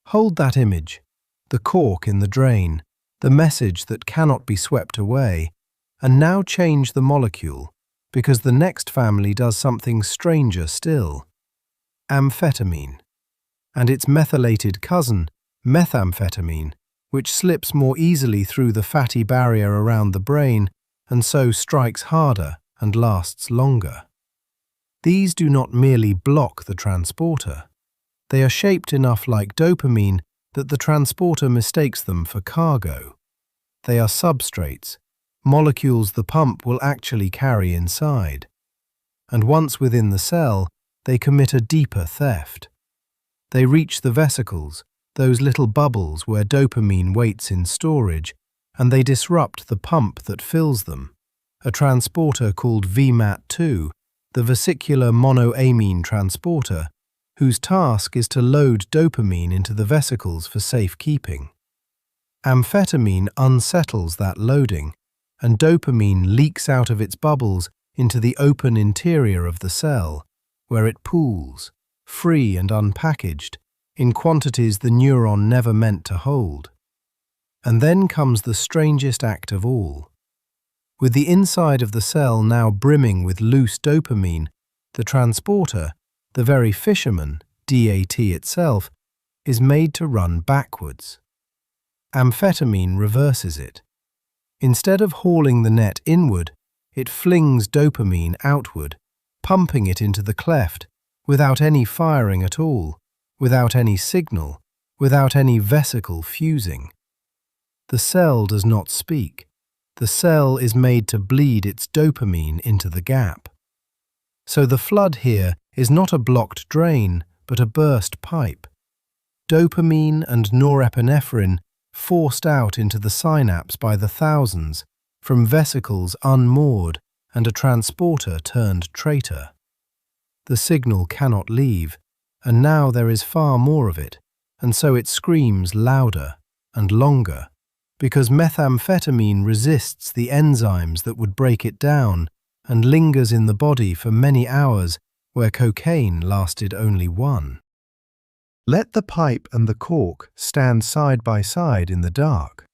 Hold that image, the cork in the drain, the message that cannot be swept away, and now change the molecule, because the next family does something stranger still. Amphetamine, and its methylated cousin, methamphetamine, which slips more easily through the fatty barrier around the brain and so strikes harder and lasts longer. These do not merely block the transporter. They are shaped enough like dopamine that the transporter mistakes them for cargo. They are substrates, molecules the pump will actually carry inside. And once within the cell, they commit a deeper theft. They reach the vesicles, those little bubbles where dopamine waits in storage, and they disrupt the pump that fills them, a transporter called VMAT2, the vesicular monoamine transporter, whose task is to load dopamine into the vesicles for safekeeping. Amphetamine unsettles that loading, and dopamine leaks out of its bubbles into the open interior of the cell, where it pools, free and unpackaged, in quantities the neuron never meant to hold. And then comes the strangest act of all. With the inside of the cell now brimming with loose dopamine, the transporter, the very fisherman, DAT itself, is made to run backwards. Amphetamine reverses it. Instead of hauling the net inward, it flings dopamine outward, pumping it into the cleft, without any firing at all, without any signal, without any vesicle fusing. The cell does not speak. The cell is made to bleed its dopamine into the gap. So the flood here is not a blocked drain, but a burst pipe. Dopamine and norepinephrine forced out into the synapse by the thousands, from vesicles unmoored and a transporter turned traitor. The signal cannot leave, and now there is far more of it, and so it screams louder and longer, because methamphetamine resists the enzymes that would break it down and lingers in the body for many hours where cocaine lasted only one. Let the pipe and the cork stand side by side in the dark.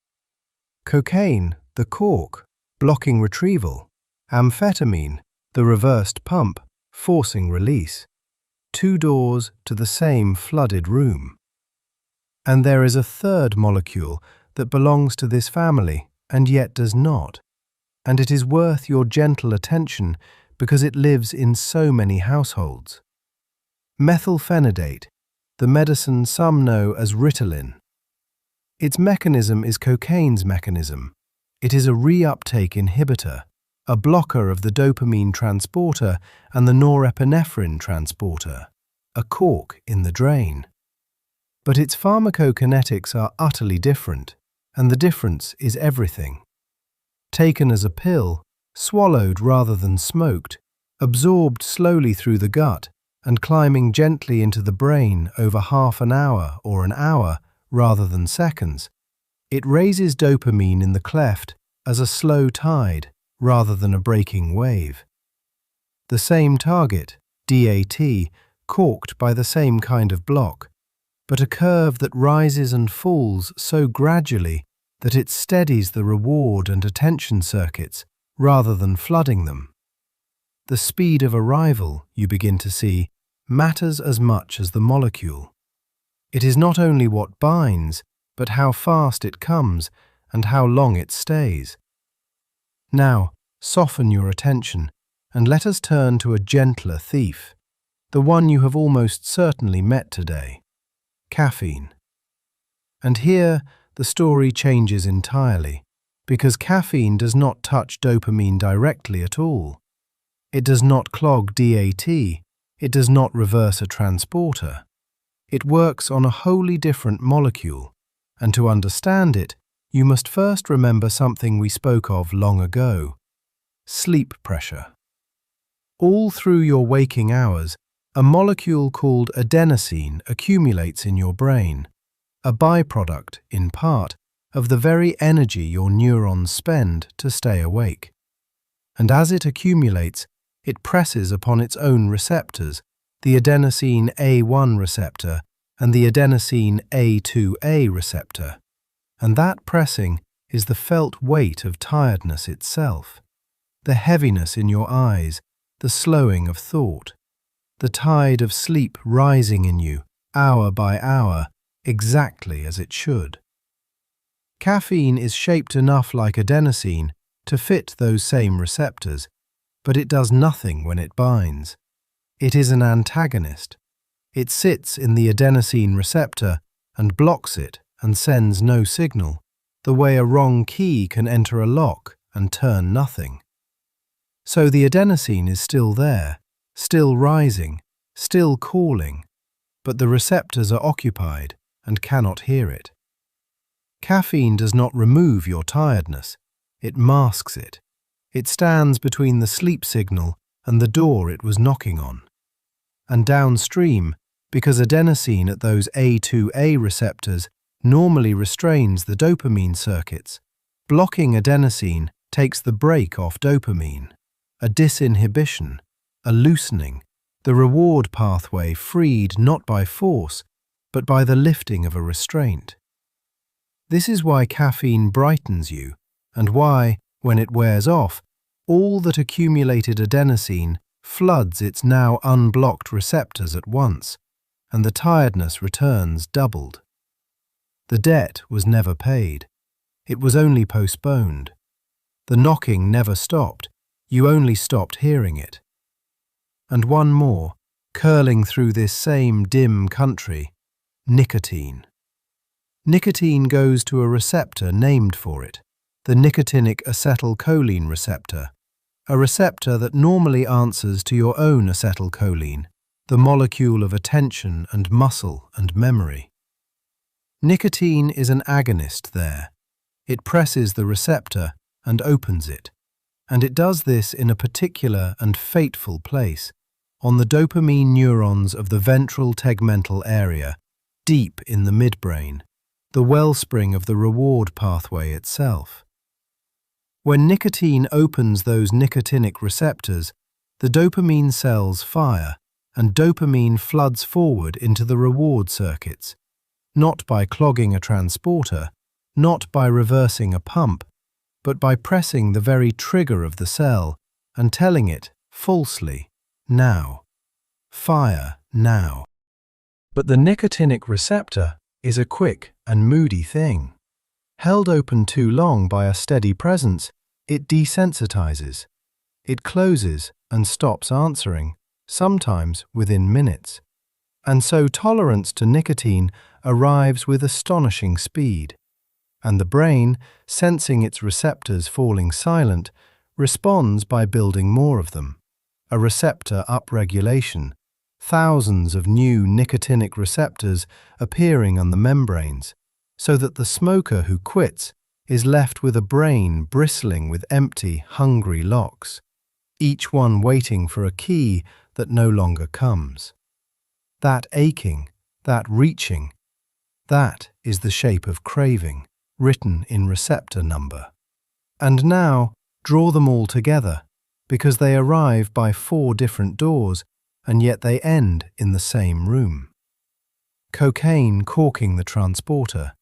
Cocaine, the cork, blocking retrieval. Amphetamine, the reversed pump, forcing release. Two doors to the same flooded room. And there is a third molecule that belongs to this family and yet does not, and it is worth your gentle attention because it lives in so many households. Methylphenidate, the medicine some know as Ritalin. Its mechanism is cocaine's mechanism. It is a reuptake inhibitor, a blocker of the dopamine transporter and the norepinephrine transporter, a cork in the drain. But its pharmacokinetics are utterly different, and the difference is everything. Taken as a pill, swallowed rather than smoked, absorbed slowly through the gut, and climbing gently into the brain over half an hour or an hour rather than seconds, it raises dopamine in the cleft as a slow tide rather than a breaking wave. The same target, DAT, corked by the same kind of block, but a curve that rises and falls so gradually that it steadies the reward and attention circuits rather than flooding them. The speed of arrival, you begin to see, matters as much as the molecule. It is not only what binds, but how fast it comes and how long it stays. Now, soften your attention, and let us turn to a gentler thief, the one you have almost certainly met today: caffeine. And here the story changes entirely, because caffeine does not touch dopamine directly at all. It does not clog DAT, it does not reverse a transporter. It works on a wholly different molecule, and to understand it, you must first remember something we spoke of long ago: sleep pressure. All through your waking hours, a molecule called adenosine accumulates in your brain, a byproduct, in part, of the very energy your neurons spend to stay awake. And as it accumulates, it presses upon its own receptors, the adenosine A1 receptor and the adenosine A2A receptor. And that pressing is the felt weight of tiredness itself, the heaviness in your eyes, the slowing of thought, the tide of sleep rising in you, hour by hour, exactly as it should. Caffeine is shaped enough like adenosine to fit those same receptors, but it does nothing when it binds. It is an antagonist. It sits in the adenosine receptor and blocks it and sends no signal, the way a wrong key can enter a lock and turn nothing. So the adenosine is still there, still rising, still calling, but the receptors are occupied and cannot hear it. Caffeine does not remove your tiredness, it masks it. It stands between the sleep signal and the door it was knocking on. And downstream, because adenosine at those A2A receptors normally restrains the dopamine circuits, blocking adenosine takes the brake off dopamine, a disinhibition, a loosening, the reward pathway freed not by force, but by the lifting of a restraint. This is why caffeine brightens you, and why, when it wears off, all that accumulated adenosine floods its now unblocked receptors at once, and the tiredness returns doubled. The debt was never paid. It was only postponed. The knocking never stopped. You only stopped hearing it. And one more, curling through this same dim country: nicotine. Nicotine goes to a receptor named for it, the nicotinic acetylcholine receptor, a receptor that normally answers to your own acetylcholine, the molecule of attention and muscle and memory. Nicotine is an agonist there. It presses the receptor and opens it, and it does this in a particular and fateful place, on the dopamine neurons of the ventral tegmental area, deep in the midbrain, the wellspring of the reward pathway itself. When nicotine opens those nicotinic receptors, the dopamine cells fire, and dopamine floods forward into the reward circuits, not by clogging a transporter, not by reversing a pump, but by pressing the very trigger of the cell and telling it, falsely, now. Fire now. But the nicotinic receptor is a quick and moody thing. Held open too long by a steady presence, it desensitizes. It closes and stops answering, sometimes within minutes. And so tolerance to nicotine arrives with astonishing speed. And the brain, sensing its receptors falling silent, responds by building more of them. A receptor upregulation, thousands of new nicotinic receptors appearing on the membranes, so that the smoker who quits is left with a brain bristling with empty, hungry locks, each one waiting for a key that no longer comes. That aching, that reaching, that is the shape of craving, written in receptor number. And now, draw them all together, because they arrive by 4 different doors, and yet they end in the same room. Cocaine corking the transporter,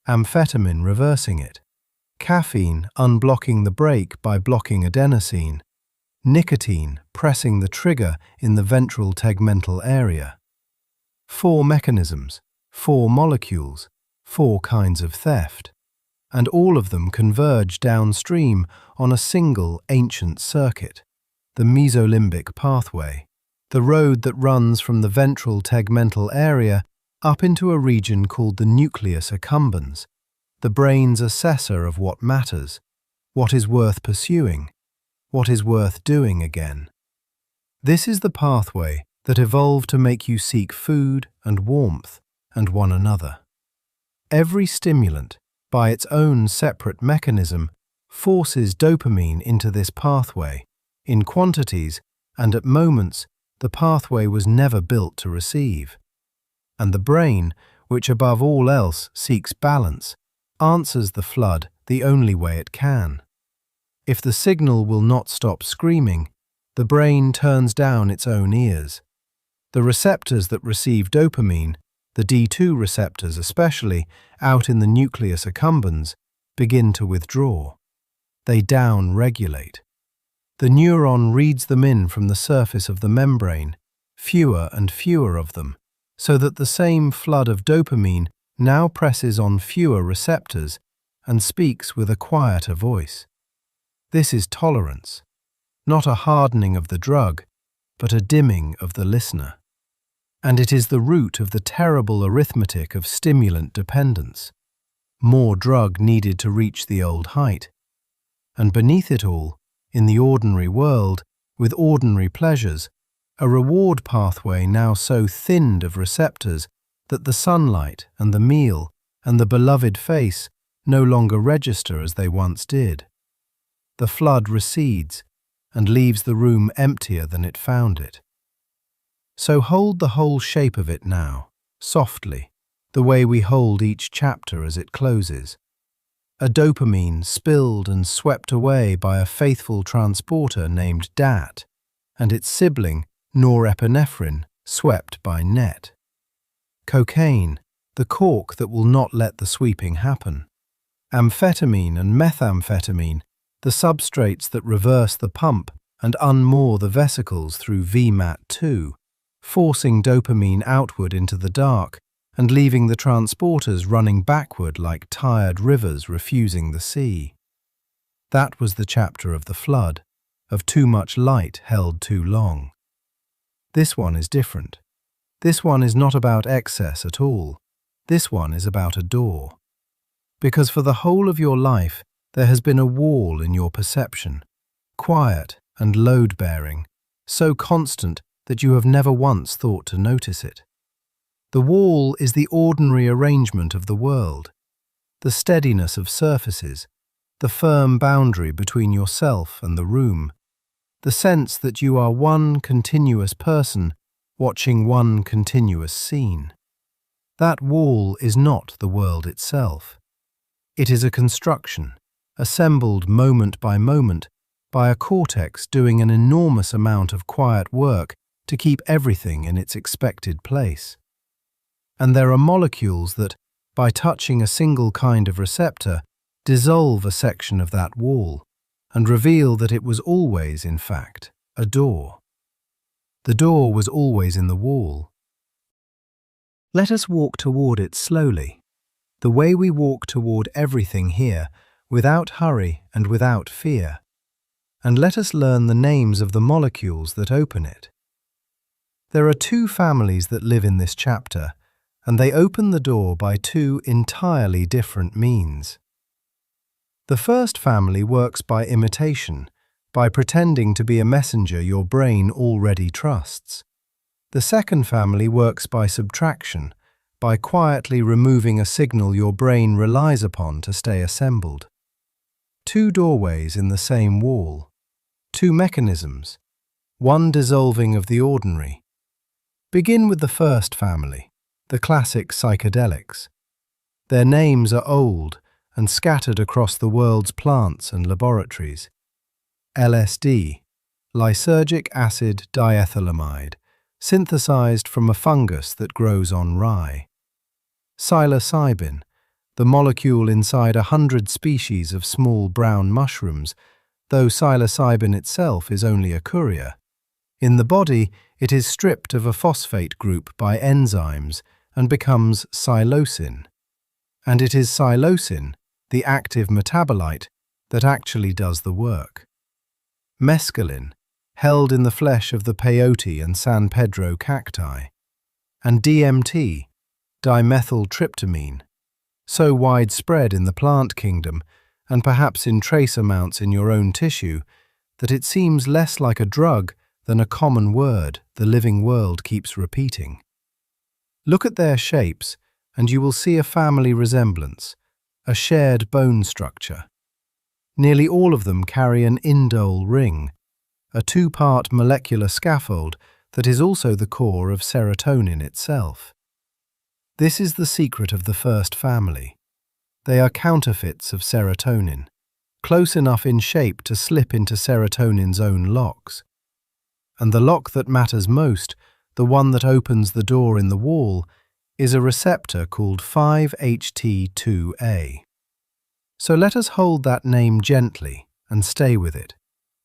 amphetamine reversing it, caffeine unblocking the brake by blocking adenosine, nicotine pressing the trigger in the ventral tegmental area. 4 mechanisms, 4 molecules, 4 kinds of theft. and all of them converge downstream on a single ancient circuit, the mesolimbic pathway, the road that runs from the ventral tegmental area up into a region called the nucleus accumbens, the brain's assessor of what matters, what is worth pursuing, what is worth doing again. This is the pathway that evolved to make you seek food and warmth and one another. Every stimulant, by its own separate mechanism, forces dopamine into this pathway, in quantities and at moments the pathway was never built to receive. And the brain, which above all else seeks balance, answers the flood the only way it can. If the signal will not stop screaming, the brain turns down its own ears. The receptors that receive dopamine, the D2 receptors especially, out in the nucleus accumbens, begin to withdraw. They down-regulate. The neuron reads them in from the surface of the membrane, fewer and fewer of them, so that the same flood of dopamine now presses on fewer receptors and speaks with a quieter voice. This is tolerance, not a hardening of the drug, but a dimming of the listener. And it is the root of the terrible arithmetic of stimulant dependence. More drug needed to reach the old height. And beneath it all, in the ordinary world, with ordinary pleasures, a reward pathway now so thinned of receptors that the sunlight and the meal and the beloved face no longer register as they once did. The flood recedes and leaves the room emptier than it found it. So hold the whole shape of it now, softly, the way we hold each chapter as it closes. A dopamine spilled and swept away by a faithful transporter named DAT, and its sibling, norepinephrine, swept by NET. Cocaine, the cork that will not let the sweeping happen. Amphetamine and methamphetamine, the substrates that reverse the pump and unmoor the vesicles through VMAT2, forcing dopamine outward into the dark and leaving the transporters running backward like tired rivers refusing the sea. That was the chapter of the flood, of too much light held too long. This one is different. This one is not about excess at all. This one is about a door. Because for the whole of your life, there has been a wall in your perception, quiet and load-bearing, so constant that you have never once thought to notice it. The wall is the ordinary arrangement of the world, the steadiness of surfaces, the firm boundary between yourself and the room, the sense that you are one continuous person watching one continuous scene. That wall is not the world itself. It is a construction, assembled moment by by a cortex doing an enormous amount of quiet work to keep everything in its expected place. And there are molecules that, by touching a single kind of receptor, dissolve a section of that wall and reveal that it was always, in fact, a door. The door was always in the wall. Let us walk toward it slowly, the way we walk toward everything here, without hurry and without fear. And let us learn the names of the molecules that open it. There are two families that live in this chapter, and they open the door by two entirely different means. The first family works by imitation, by pretending to be a messenger your brain already trusts. The second family works by subtraction, by quietly removing a signal your brain relies upon to stay assembled. Two doorways in the same wall, two mechanisms, one dissolving of the ordinary. Begin with the first family, the classic psychedelics. Their names are old and scattered across the world's plants and laboratories. LSD, lysergic acid diethylamide, synthesized from a fungus that grows on rye. Psilocybin, the molecule inside 100 species of small brown mushrooms, though psilocybin itself is only a courier. In the body, it is stripped of a phosphate group by enzymes and becomes psilocin. And it is psilocin, the active metabolite that actually does the work. Mescaline, held in the flesh of the peyote and San Pedro cacti. And DMT, dimethyltryptamine, so widespread in the plant kingdom and perhaps in trace amounts in your own tissue that it seems less like a drug than a common word the living world keeps repeating. Look at their shapes and you will see a family resemblance, a shared bone structure. Nearly all of them carry an indole ring, a two-part molecular scaffold that is also the core of serotonin itself. This is the secret of the first family. They are counterfeits of serotonin, close enough in shape to slip into serotonin's own locks. And the lock that matters most, the one that opens the door in the wall, is a receptor called 5-HT2A. So let us hold that name gently and stay with it,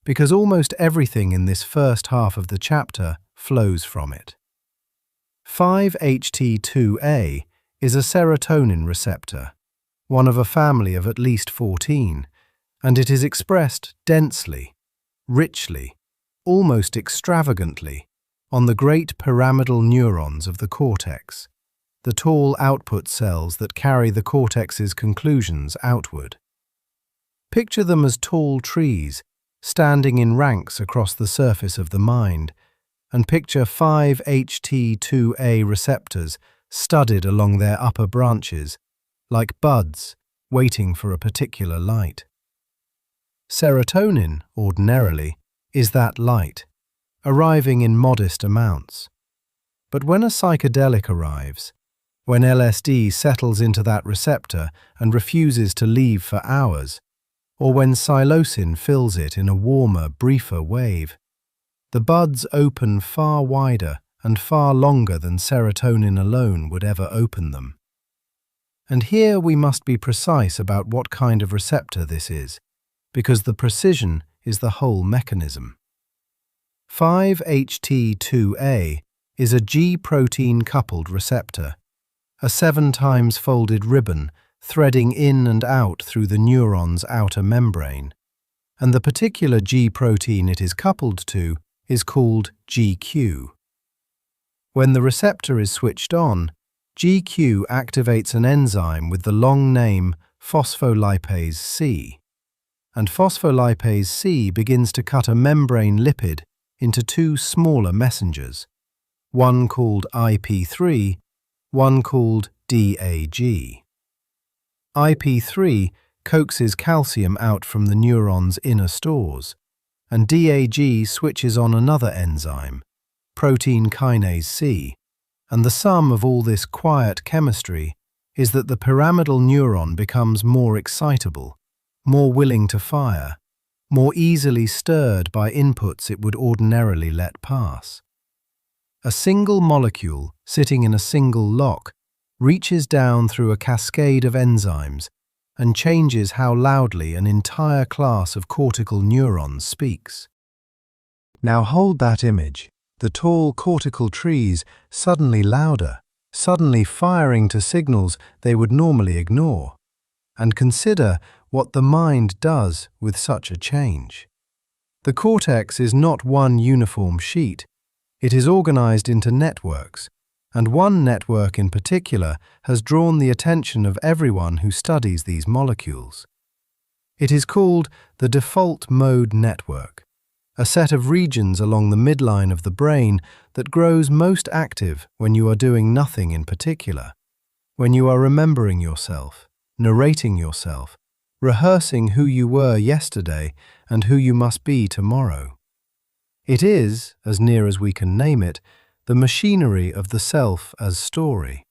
because almost everything in this first half of the chapter flows from it. 5-HT2A is a serotonin receptor, one of a family of at least 14, and it is expressed densely, richly, almost extravagantly, on the great pyramidal neurons of the cortex, the tall output cells that carry the cortex's conclusions outward. Picture them as tall trees, standing in ranks across the surface of the mind, and picture 5-HT2A receptors studded along their upper branches, like buds waiting for a particular light. Serotonin, ordinarily, is that light, arriving in modest amounts. But when a psychedelic arrives, when LSD settles into that receptor and refuses to leave for hours, or when psilocin fills it in a warmer, briefer wave, the buds open far wider and far longer than serotonin alone would ever open them. And here we must be precise about what kind of receptor this is, because the precision is the whole mechanism. 5-HT2A is a G-protein coupled receptor, a 7 times folded ribbon threading in and out through the neuron's outer membrane, and the particular G-protein it is coupled to is called GQ. When the receptor is switched on, GQ activates an enzyme with the long name phospholipase C, and phospholipase C begins to cut a membrane lipid into 2 smaller messengers, one called IP3, one called DAG. IP3 coaxes calcium out from the neuron's inner stores, and DAG switches on another enzyme, protein kinase C, and the sum of all this quiet chemistry is that the pyramidal neuron becomes more excitable, more willing to fire, more easily stirred by inputs it would ordinarily let pass. A single molecule sitting in a single lock reaches down through a cascade of enzymes and changes how loudly an entire class of cortical neurons speaks. Now hold that image, the tall cortical trees suddenly louder, suddenly firing to signals they would normally ignore, and consider what the mind does with such a change. The cortex is not one uniform sheet, it is organized into networks, and one network in particular has drawn the attention of everyone who studies these molecules. It is called the default mode network, a set of regions along the midline of the brain that grows most active when you are doing nothing in particular, when you are remembering yourself, narrating yourself, rehearsing who you were yesterday and who you must be tomorrow. It is, as near as we can name it, the machinery of the self as story,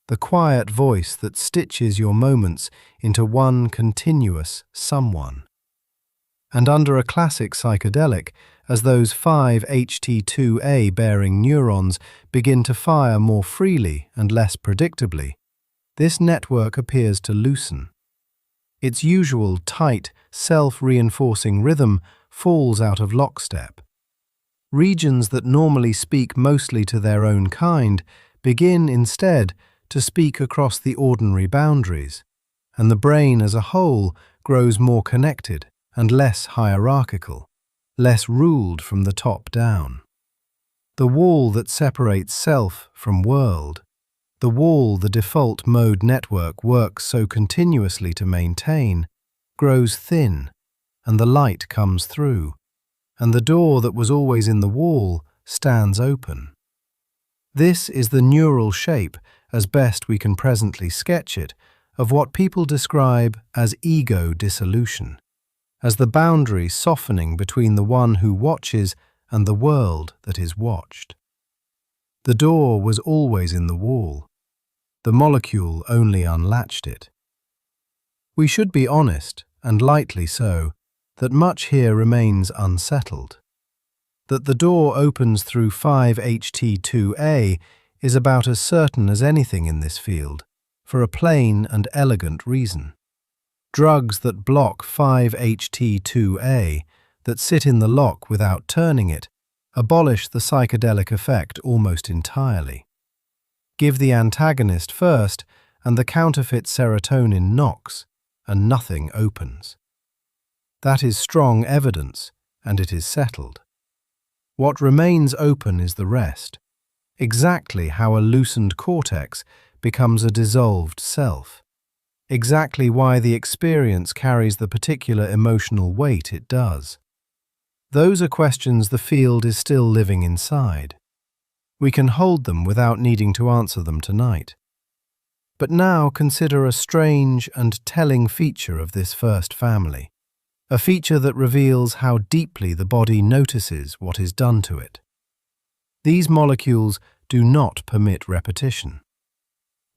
the quiet voice that stitches your moments into one continuous someone. And under a classic psychedelic, as those 5-HT2A bearing neurons begin to fire more freely and less predictably, this network appears to loosen. Its usual tight, self-reinforcing rhythm falls out of lockstep. Regions that normally speak mostly to their own kind begin instead to speak across the ordinary boundaries, and the brain as a whole grows more connected and less hierarchical, less ruled from the top down. The wall that separates self from world, the wall the default mode network works so continuously to maintain, grows thin, and the light comes through, and the door that was always in the wall stands open. This is the neural shape, as best we can presently sketch it, of what people describe as ego dissolution, as the boundary softening between the one who watches and the world that is watched. The door was always in the wall. The molecule only unlatched it. We should be honest, and lightly so, that much here remains unsettled. That the door opens through 5-HT2A is about as certain as anything in this field, for a plain and elegant reason. Drugs that block 5-HT2A, that sit in the lock without turning it, abolish the psychedelic effect almost entirely. Give the antagonist first, and the counterfeit serotonin knocks, and nothing opens. That is strong evidence, and it is settled. What remains open is the rest, exactly how a loosened cortex becomes a dissolved self, exactly why the experience carries the particular emotional weight it does. Those are questions the field is still living inside. We can hold them without needing to answer them tonight. But now consider a strange and telling feature of this first family, a feature that reveals how deeply the body notices what is done to it. These molecules do not permit repetition.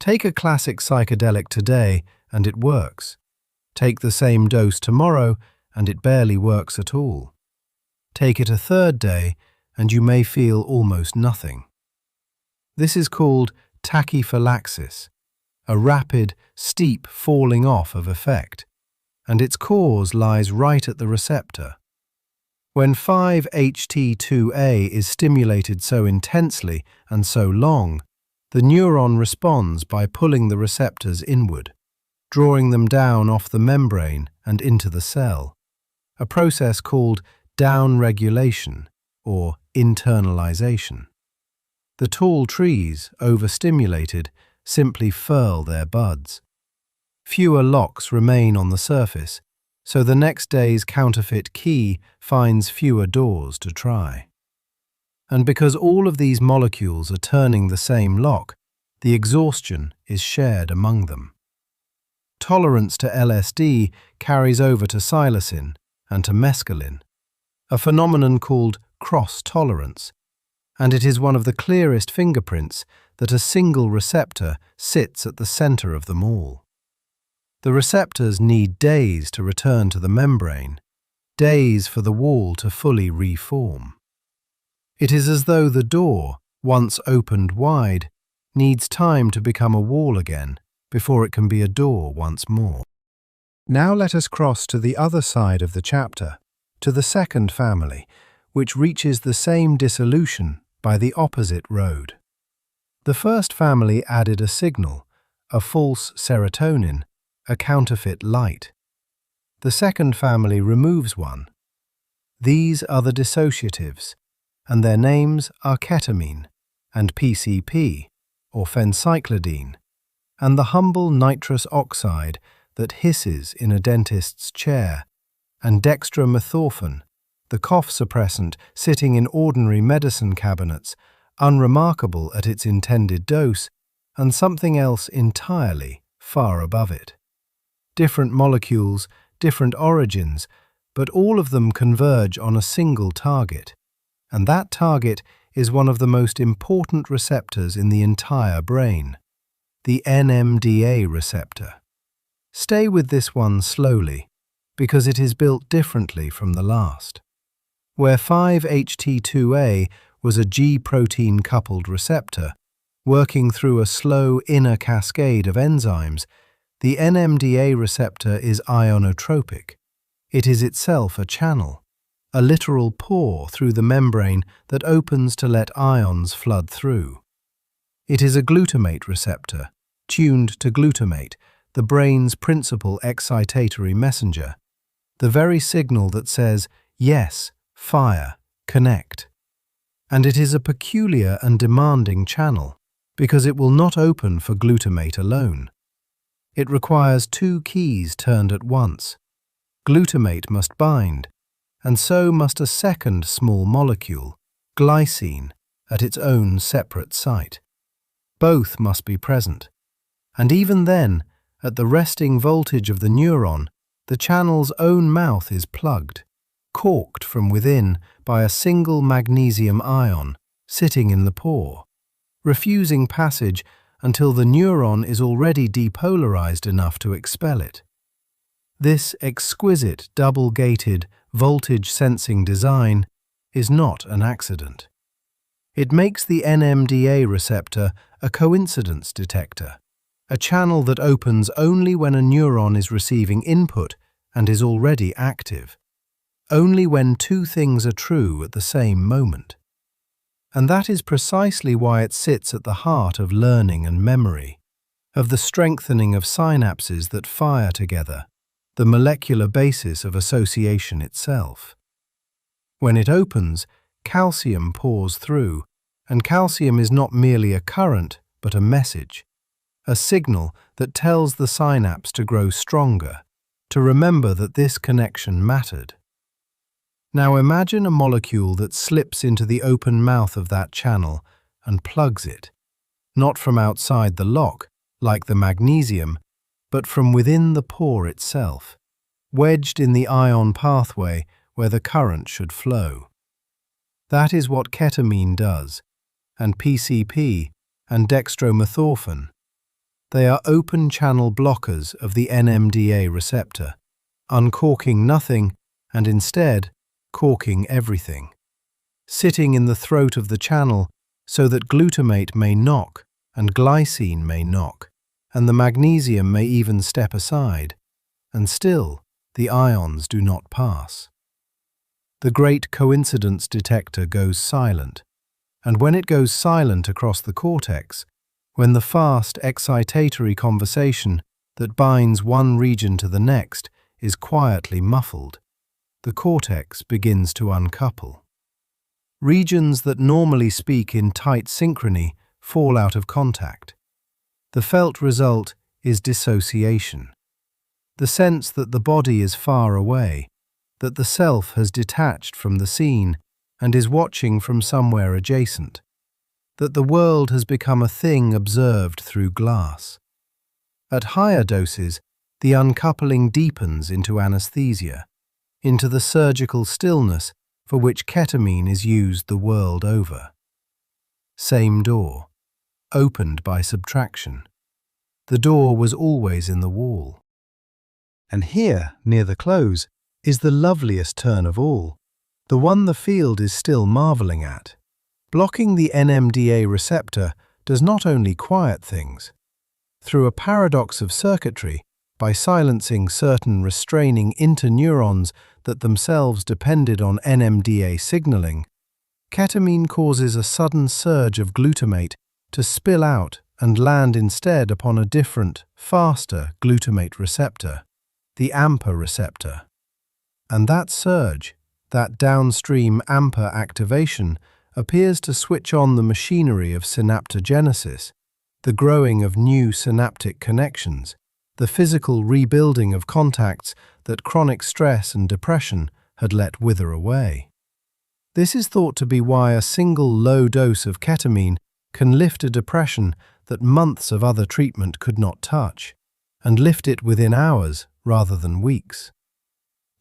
Take a classic psychedelic today and it works. Take the same dose tomorrow and it barely works at all. Take it a third day and you may feel almost nothing. This is called tachyphylaxis, a rapid, steep falling off of effect, and its cause lies right at the receptor. When 5-HT2A is stimulated so intensely and so long, the neuron responds by pulling the receptors inward, drawing them down off the membrane and into the cell, a process called downregulation or internalization. The tall trees, overstimulated, simply furl their buds. Fewer locks remain on the surface, so the next day's counterfeit key finds fewer doors to try. And because all of these molecules are turning the same lock, the exhaustion is shared among them. Tolerance to LSD carries over to psilocin and to mescaline, a phenomenon called cross-tolerance, and it is one of the clearest fingerprints that a single receptor sits at the center of them all. The receptors need days to return to the membrane, days for the wall to fully reform. It is as though the door, once opened wide, needs time to become a wall again before it can be a door once more. Now let us cross to the other side of the chapter, to the second family, which reaches the same dissolution by the opposite road. The first family added a signal, a false serotonin, a counterfeit light. The second family removes one. These are the dissociatives, and their names are ketamine and PCP, or phencyclidine, and the humble nitrous oxide that hisses in a dentist's chair, and dextromethorphan, the cough suppressant sitting in ordinary medicine cabinets, unremarkable at its intended dose, and something else entirely far above it. Different molecules, different origins, but all of them converge on a single target, and that target is one of the most important receptors in the entire brain, the NMDA receptor. Stay with this one slowly, because it is built differently from the last. Where 5-HT2A was a G-protein coupled receptor, working through a slow inner cascade of enzymes, the NMDA receptor is ionotropic. It is itself a channel, a literal pore through the membrane that opens to let ions flood through. It is a glutamate receptor, tuned to glutamate, the brain's principal excitatory messenger, the very signal that says, yes, fire, connect. And it is a peculiar and demanding channel, because it will not open for glutamate alone. It requires two keys turned at once. Glutamate must bind, and so must a second small molecule, glycine, at its own separate site. Both must be present, and even then, at the resting voltage of the neuron, the channel's own mouth is plugged, corked from within by a single magnesium ion sitting in the pore, refusing passage until the neuron is already depolarized enough to expel it. This exquisite double-gated voltage-sensing design is not an accident. It makes the NMDA receptor a coincidence detector, a channel that opens only when a neuron is receiving input and is already active, only when two things are true at the same moment. And that is precisely why it sits at the heart of learning and memory, of the strengthening of synapses that fire together, the molecular basis of association itself. When it opens, calcium pours through, and calcium is not merely a current, but a message, a signal that tells the synapse to grow stronger, to remember that this connection mattered. Now imagine a molecule that slips into the open mouth of that channel and plugs it, not from outside the lock, like the magnesium, but from within the pore itself, wedged in the ion pathway where the current should flow. That is what ketamine does, and PCP, and dextromethorphan. They are open channel blockers of the NMDA receptor, uncorking nothing and instead corking everything, sitting in the throat of the channel so that glutamate may knock and glycine may knock, and the magnesium may even step aside, and still the ions do not pass. The great coincidence detector goes silent, and when it goes silent across the cortex, when the fast excitatory conversation that binds one region to the next is quietly muffled, the cortex begins to uncouple. Regions that normally speak in tight synchrony fall out of contact. The felt result is dissociation. The sense that the body is far away, that the self has detached from the scene and is watching from somewhere adjacent, that the world has become a thing observed through glass. At higher doses, the uncoupling deepens into anesthesia, into the surgical stillness for which ketamine is used the world over. Same door, opened by subtraction. The door was always in the wall. And here, near the close, is the loveliest turn of all, the one the field is still marveling at. Blocking the NMDA receptor does not only quiet things. Through a paradox of circuitry, by silencing certain restraining interneurons that themselves depended on NMDA signaling, ketamine causes a sudden surge of glutamate to spill out and land instead upon a different, faster glutamate receptor, the AMPA receptor. And that surge, that downstream AMPA activation, appears to switch on the machinery of synaptogenesis, the growing of new synaptic connections, the physical rebuilding of contacts that chronic stress and depression had let wither away. This is thought to be why a single low dose of ketamine can lift a depression that months of other treatment could not touch, and lift it within hours rather than weeks.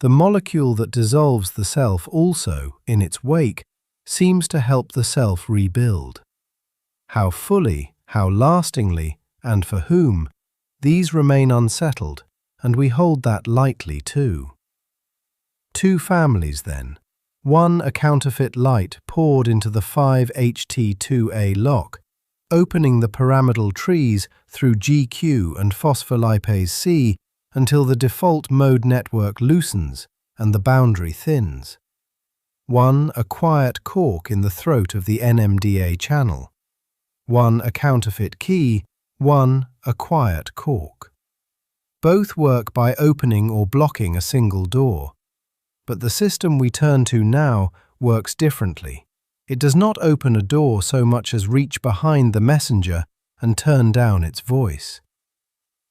The molecule that dissolves the self also, in its wake, seems to help the self rebuild. How fully, how lastingly, and for whom, these remain unsettled, and we hold that lightly too. Two families then, one a counterfeit light poured into the 5-HT2A lock, opening the pyramidal trees through GQ and phospholipase C until the default mode network loosens and the boundary thins. One a quiet cork in the throat of the NMDA channel. One a counterfeit key, one a quiet cork. Both work by opening or blocking a single door. But the system we turn to now works differently. It does not open a door so much as reach behind the messenger and turn down its voice.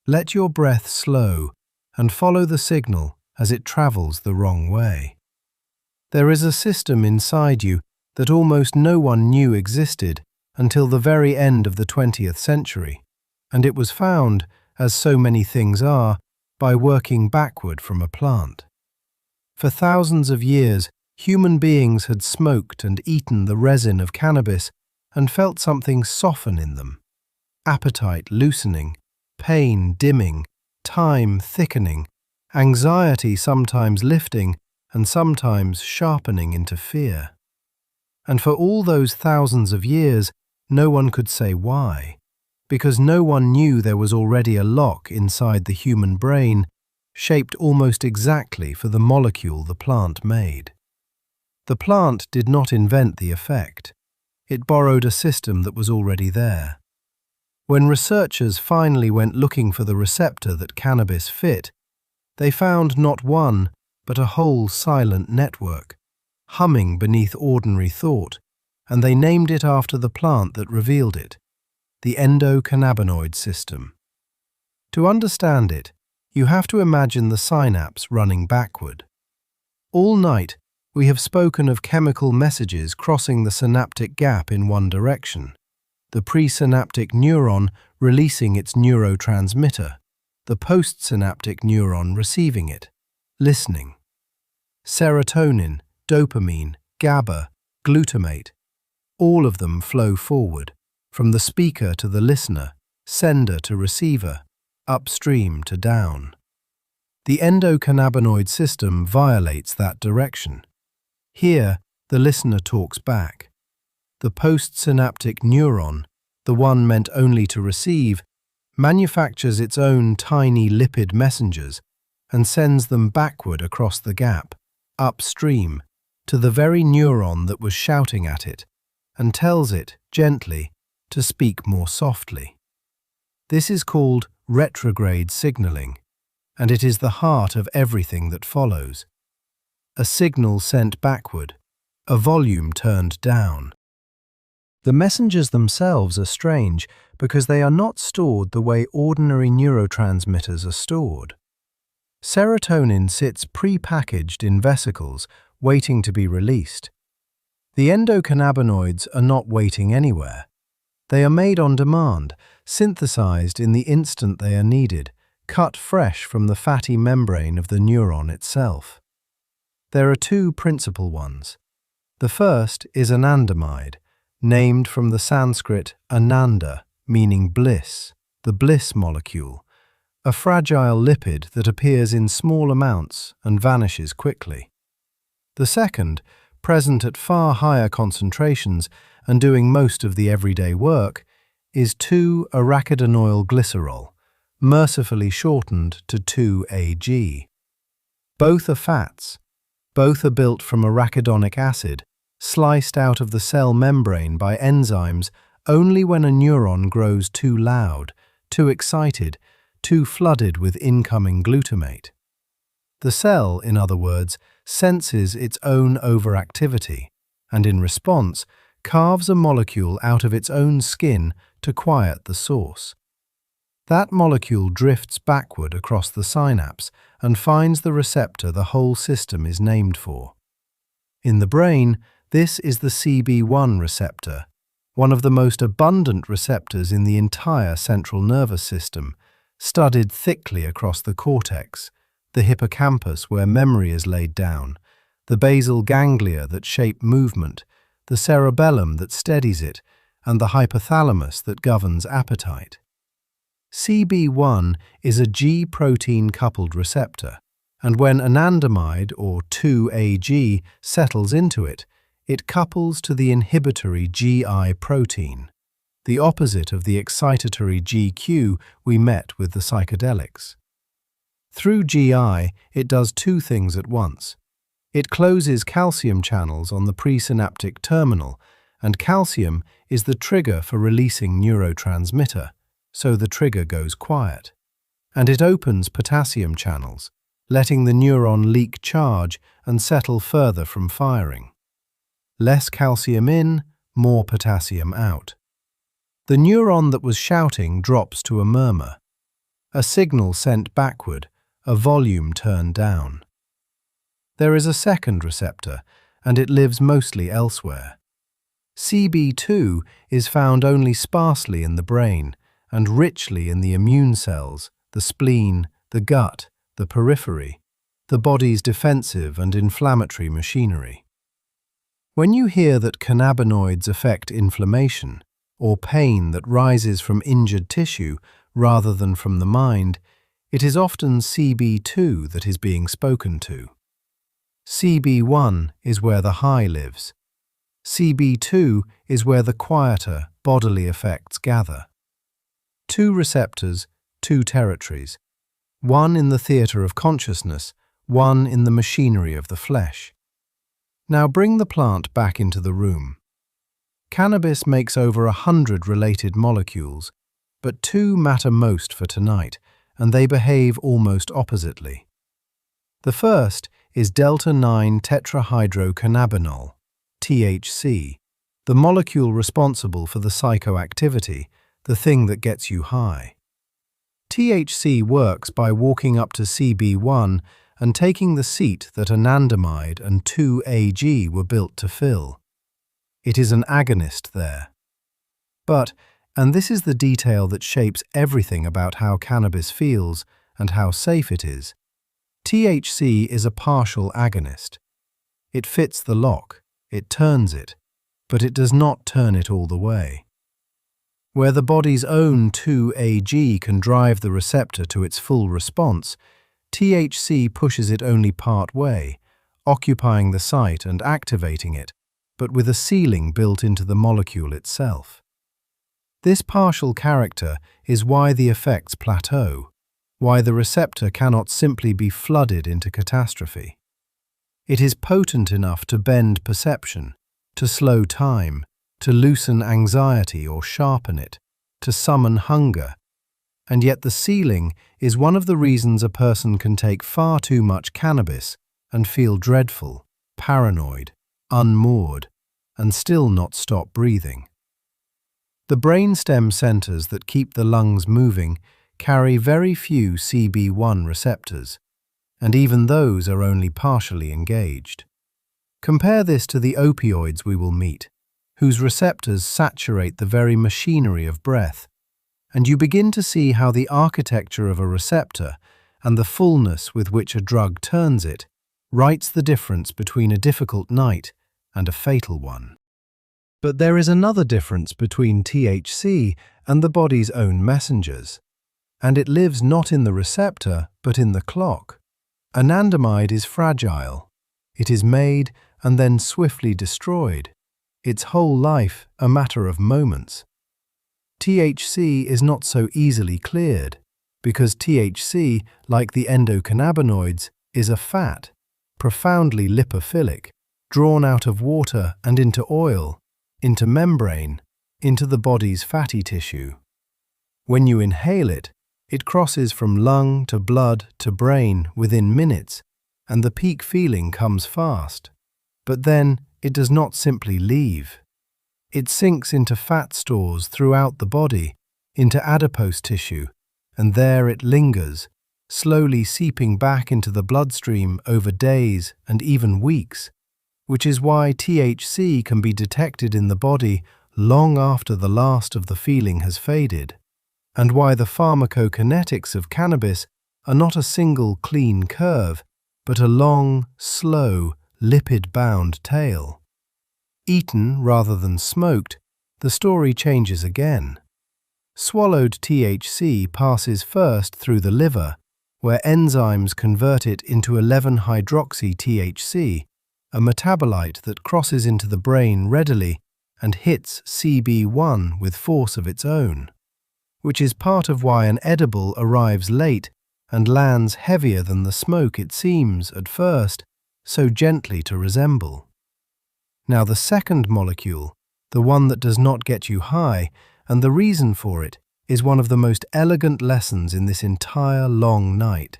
Let your breath slow and follow the signal as it travels the wrong way. There is a system inside you that almost no one knew existed until the very end of the 20th century, and it was found, as so many things are, by working backward from a plant. For thousands of years, human beings had smoked and eaten the resin of cannabis and felt something soften in them. Appetite loosening, pain dimming, time thickening, anxiety sometimes lifting and sometimes sharpening into fear. And for all those thousands of years, no one could say why, because no one knew there was already a lock inside the human brain, shaped almost exactly for the molecule the plant made. The plant did not invent the effect. It borrowed a system that was already there. When researchers finally went looking for the receptor that cannabis fit, they found not one, but a whole silent network, humming beneath ordinary thought, and they named it after the plant that revealed it, the endocannabinoid system. To understand it, you have to imagine the synapse running backward. All night, we have spoken of chemical messages crossing the synaptic gap in one direction, the presynaptic neuron releasing its neurotransmitter, the postsynaptic neuron receiving it, listening. Serotonin, dopamine, GABA, glutamate, all of them flow forward, from the speaker to the listener, sender to receiver, upstream to down. The endocannabinoid system violates that direction. Here, the listener talks back. The postsynaptic neuron, the one meant only to receive, manufactures its own tiny lipid messengers and sends them backward across the gap, upstream, to the very neuron that was shouting at it, and tells it, gently, to speak more softly. This is called retrograde signaling, and it is the heart of everything that follows. A signal sent backward, a volume turned down. The messengers themselves are strange because they are not stored the way ordinary neurotransmitters are stored. Serotonin sits pre-packaged in vesicles, waiting to be released. The endocannabinoids are not waiting anywhere. They are made on demand, synthesized in the instant they are needed, cut fresh from the fatty membrane of the neuron itself. There are two principal ones. The first is anandamide, named from the Sanskrit ananda, meaning bliss, the bliss molecule, a fragile lipid that appears in small amounts and vanishes quickly. The second, present at far higher concentrations and doing most of the everyday work, is 2-arachidonyl glycerol, mercifully shortened to 2-AG. Both are fats. Both are built from arachidonic acid, sliced out of the cell membrane by enzymes only when a neuron grows too loud, too excited, too flooded with incoming glutamate. The cell, in other words, senses its own overactivity, and in response, carves a molecule out of its own skin to quiet the source. That molecule drifts backward across the synapse and finds the receptor the whole system is named for. In the brain, this is the CB1 receptor, one of the most abundant receptors in the entire central nervous system, studded thickly across the cortex, the hippocampus where memory is laid down, the basal ganglia that shape movement, the cerebellum that steadies it, and the hypothalamus that governs appetite. CB1 is a G-protein-coupled receptor, and when anandamide, or 2-AG, settles into it, it couples to the inhibitory GI protein, the opposite of the excitatory GQ we met with the psychedelics. Through GI, it does two things at once. It closes calcium channels on the presynaptic terminal, and calcium is the trigger for releasing neurotransmitter, so the trigger goes quiet. and it opens potassium channels, letting the neuron leak charge and settle further from firing. Less calcium in, more potassium out. The neuron that was shouting drops to a murmur. A signal sent backward, a volume turned down. There is a second receptor, and it lives mostly elsewhere. CB2 is found only sparsely in the brain and richly in the immune cells, the spleen, the gut, the periphery, the body's defensive and inflammatory machinery. When you hear that cannabinoids affect inflammation, or pain that rises from injured tissue rather than from the mind, it is often CB2 that is being spoken to. CB1 is where the high lives. CB2 is where the quieter bodily effects gather. Two receptors, two territories. One in the theatre of consciousness, one in the machinery of the flesh. Now bring the plant back into the room. Cannabis makes over 100 related molecules, but two matter most for tonight, and they behave almost oppositely. The first is delta-9-tetrahydrocannabinol, THC, the molecule responsible for the psychoactivity, the thing that gets you high. THC works by walking up to CB1 and taking the seat that anandamide and 2-AG were built to fill. It is an agonist there. But, and this is the detail that shapes everything about how cannabis feels and how safe it is, THC is a partial agonist. It fits the lock, it turns it, but it does not turn it all the way. Where the body's own 2-AG can drive the receptor to its full response, THC pushes it only part way, occupying the site and activating it, but with a ceiling built into the molecule itself. This partial character is why the effects plateau, why the receptor cannot simply be flooded into catastrophe. It is potent enough to bend perception, to slow time, to loosen anxiety or sharpen it, to summon hunger, and yet the ceiling is one of the reasons a person can take far too much cannabis and feel dreadful, paranoid, unmoored, and still not stop breathing. The brainstem centers that keep the lungs moving carry very few CB1 receptors, and even those are only partially engaged. Compare this to the opioids we will meet, whose receptors saturate the very machinery of breath, and you begin to see how the architecture of a receptor and the fullness with which a drug turns it writes the difference between a difficult night and a fatal one. But there is another difference between THC and the body's own messengers, and it lives not in the receptor but in the clock. Anandamide is fragile. It is made and then swiftly destroyed, its whole life a matter of moments. THC is not so easily cleared, because THC, like the endocannabinoids, is a fat, profoundly lipophilic, drawn out of water and into oil, into membrane, into the body's fatty tissue. When you inhale it, it crosses from lung to blood to brain within minutes, and the peak feeling comes fast. But then it does not simply leave. It sinks into fat stores throughout the body, into adipose tissue, and there it lingers, slowly seeping back into the bloodstream over days and even weeks, which is why THC can be detected in the body long after the last of the feeling has faded, and why the pharmacokinetics of cannabis are not a single clean curve, but a long, slow, lipid-bound tail. Eaten rather than smoked, the story changes again. Swallowed THC passes first through the liver, where enzymes convert it into 11-hydroxy-THC, a metabolite that crosses into the brain readily and hits CB1 with force of its own, which is part of why an edible arrives late and lands heavier than the smoke it seems, at first, so gently to resemble. Now the second molecule, the one that does not get you high, and the reason for it, is one of the most elegant lessons in this entire long night.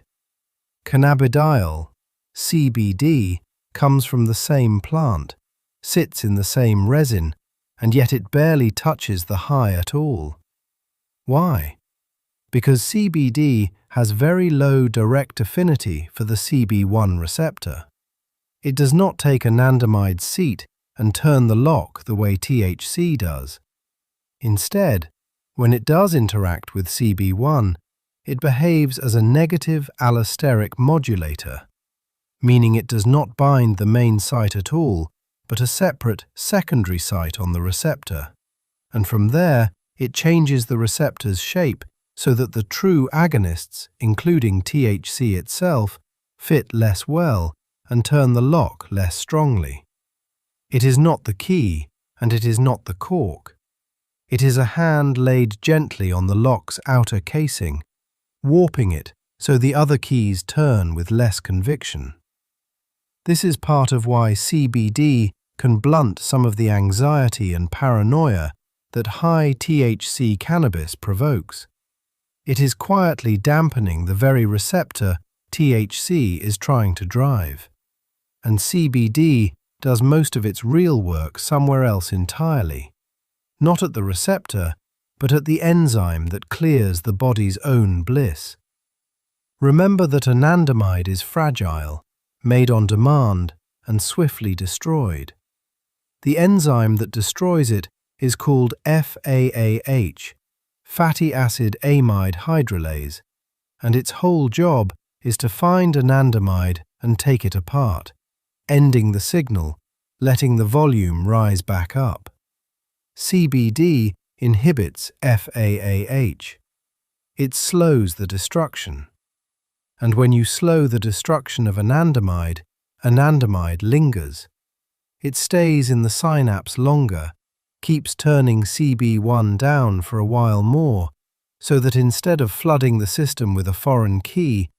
Cannabidiol, CBD, comes from the same plant, sits in the same resin, and yet it barely touches the high at all. Why? Because CBD has very low direct affinity for the CB1 receptor. It does not take anandamide's seat and turn the lock the way THC does. Instead, when it does interact with CB1, it behaves as a negative allosteric modulator, meaning it does not bind the main site at all, but a separate secondary site on the receptor. And from there, it changes the receptor's shape so that the true agonists, including THC itself, fit less well and turn the lock less strongly. It is not the key, and it is not the cork. It is a hand laid gently on the lock's outer casing, warping it so the other keys turn with less conviction. This is part of why CBD can blunt some of the anxiety and paranoia that high THC cannabis provokes. It is quietly dampening the very receptor THC is trying to drive. And CBD does most of its real work somewhere else entirely, not at the receptor, but at the enzyme that clears the body's own bliss. Remember that anandamide is fragile, made on demand, and swiftly destroyed. The enzyme that destroys it is called FAAH, fatty acid amide hydrolase, and its whole job is to find anandamide and take it apart, ending the signal, letting the volume rise back up. CBD inhibits FAAH. It slows the destruction. And when you slow the destruction of anandamide, anandamide lingers. It stays in the synapse longer, keeps turning CB1 down for a while more, so that instead of flooding the system with a foreign key,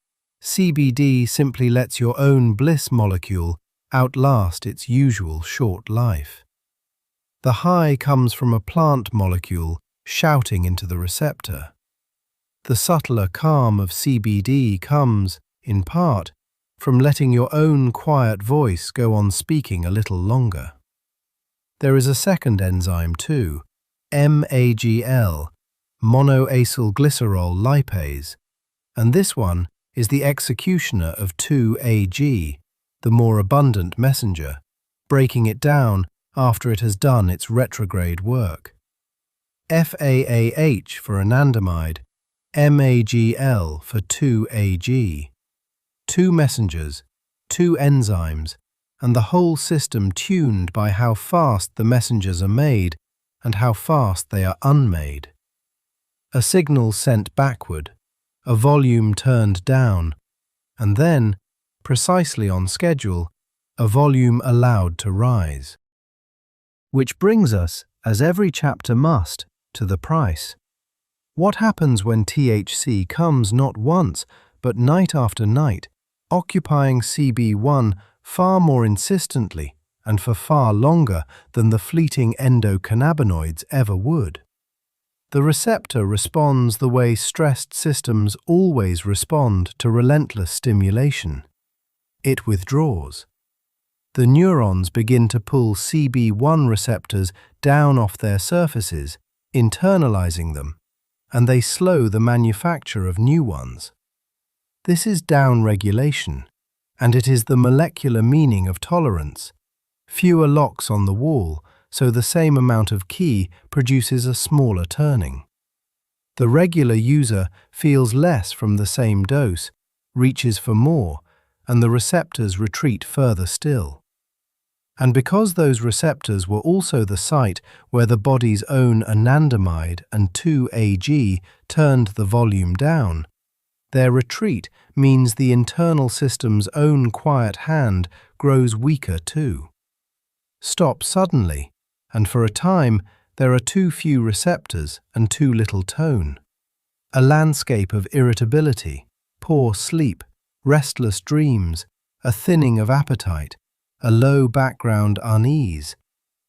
CBD simply lets your own bliss molecule outlast its usual short life. The high comes from a plant molecule shouting into the receptor. The subtler calm of CBD comes, in part, from letting your own quiet voice go on speaking a little longer. There is a second enzyme too, MAGL, monoacylglycerol lipase, and this one is the executioner of 2-AG, the more abundant messenger, breaking it down after it has done its retrograde work. FAAH for anandamide, MAGL for 2-AG. Two messengers, two enzymes, and the whole system tuned by how fast the messengers are made and how fast they are unmade. A signal sent backward, a volume turned down, and then, precisely on schedule, a volume allowed to rise. Which brings us, as every chapter must, to the price. What happens when THC comes not once, but night after night, occupying CB1 far more insistently and for far longer than the fleeting endocannabinoids ever would? The receptor responds the way stressed systems always respond to relentless stimulation. It withdraws. The neurons begin to pull CB1 receptors down off their surfaces, internalizing them, and they slow the manufacture of new ones. This is downregulation, and it is the molecular meaning of tolerance. Fewer locks on the wall, so the same amount of key produces a smaller turning. The regular user feels less from the same dose, reaches for more, and the receptors retreat further still. And because those receptors were also the site where the body's own anandamide and 2-AG turned the volume down, their retreat means the internal system's own quiet hand grows weaker too. Stop suddenly, and for a time there are too few receptors and too little tone. A landscape of irritability, poor sleep, restless dreams, a thinning of appetite, a low background unease,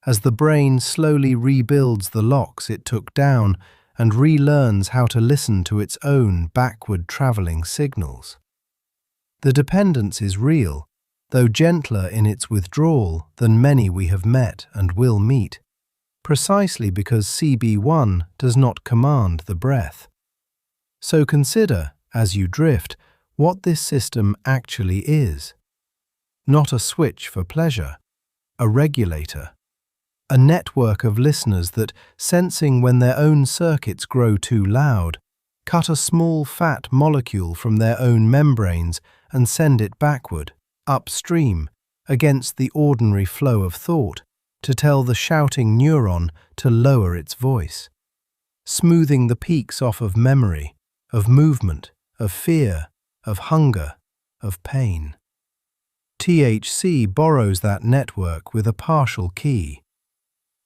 as the brain slowly rebuilds the locks it took down and relearns how to listen to its own backward-traveling signals. The dependence is real, though gentler in its withdrawal than many we have met and will meet, precisely because CB1 does not command the breath. So consider, as you drift, what this system actually is. Not a switch for pleasure, a regulator, a network of listeners that, sensing when their own circuits grow too loud, cut a small fat molecule from their own membranes and send it backward, upstream, against the ordinary flow of thought, to tell the shouting neuron to lower its voice, smoothing the peaks off of memory, of movement, of fear, of hunger, of pain. THC borrows that network with a partial key.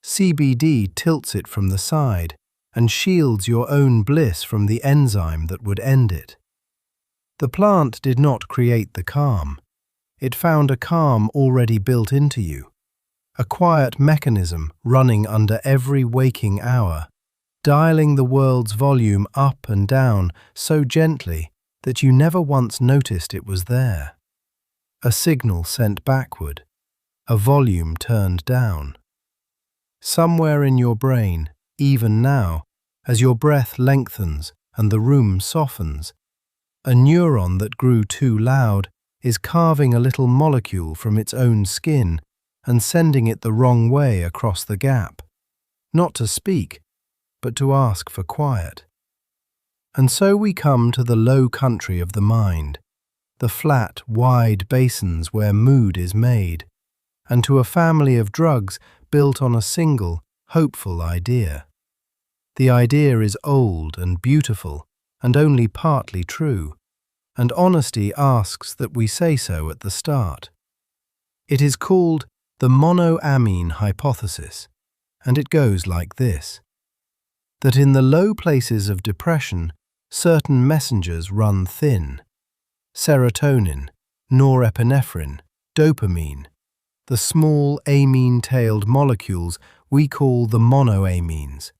CBD tilts it from the side and shields your own bliss from the enzyme that would end it. The plant did not create the calm. It found a calm already built into you, a quiet mechanism running under every waking hour, dialing the world's volume up and down so gently that you never once noticed it was there. A signal sent backward, a volume turned down. Somewhere in your brain, even now, as your breath lengthens and the room softens, a neuron that grew too loud is carving a little molecule from its own skin and sending it the wrong way across the gap, not to speak, but to ask for quiet. And so we come to the low country of the mind, the flat, wide basins where mood is made, and to a family of drugs built on a single, hopeful idea. The idea is old and beautiful and only partly true, and honesty asks that we say so at the start. It is called the monoamine hypothesis, and it goes like this: that in the low places of depression, certain messengers run thin. Serotonin, norepinephrine, dopamine, the small amine-tailed molecules we call the monoamines,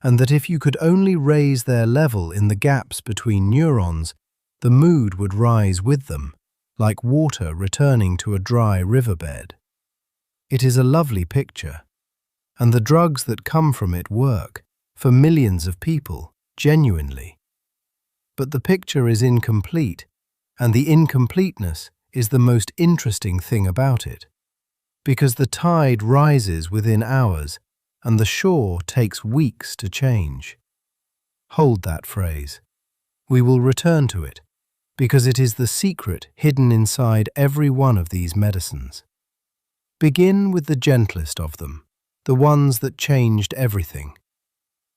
and that if you could only raise their level in the gaps between neurons, the mood would rise with them, like water returning to a dry riverbed. It is a lovely picture, and the drugs that come from it work, for millions of people, genuinely. But the picture is incomplete, and the incompleteness is the most interesting thing about it, because the tide rises within hours and the shore takes weeks to change. Hold that phrase. We will return to it, because it is the secret hidden inside every one of these medicines. Begin with the gentlest of them, the ones that changed everything.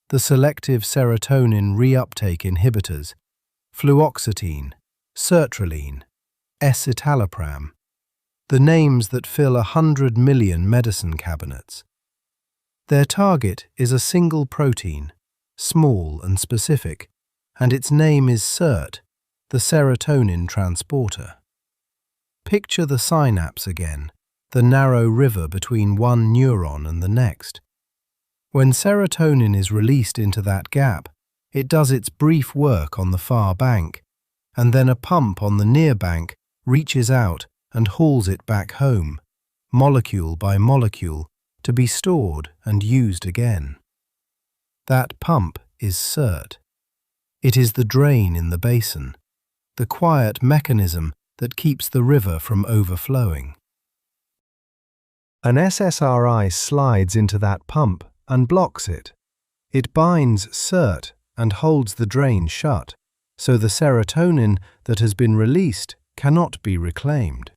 The selective serotonin reuptake inhibitors, fluoxetine, sertraline, escitalopram, the names that fill 100 million medicine cabinets. Their target is a single protein, small and specific, and its name is SERT, the serotonin transporter. Picture the synapse again, the narrow river between one neuron and the next. When serotonin is released into that gap, it does its brief work on the far bank, and then a pump on the near bank reaches out and hauls it back home, molecule by molecule, to be stored and used again. That pump is SERT. It is the drain in the basin, the quiet mechanism that keeps the river from overflowing. An SSRI slides into that pump and blocks it. It binds SERT and holds the drain shut, so the serotonin that has been released cannot be reclaimed.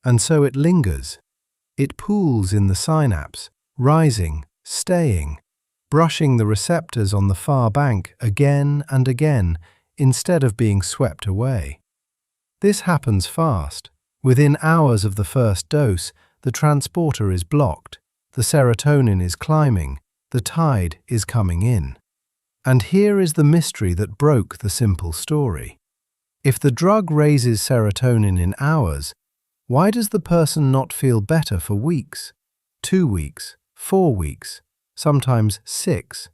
And so it lingers. It pools in the synapse, rising, staying, brushing the receptors on the far bank again and again instead of being swept away. This happens fast. Within hours of the first dose, the transporter is blocked, the serotonin is climbing, the tide is coming in. And here is the mystery that broke the simple story. If the drug raises serotonin in hours, why does the person not feel better for weeks, 2 weeks, 4 weeks, sometimes 6?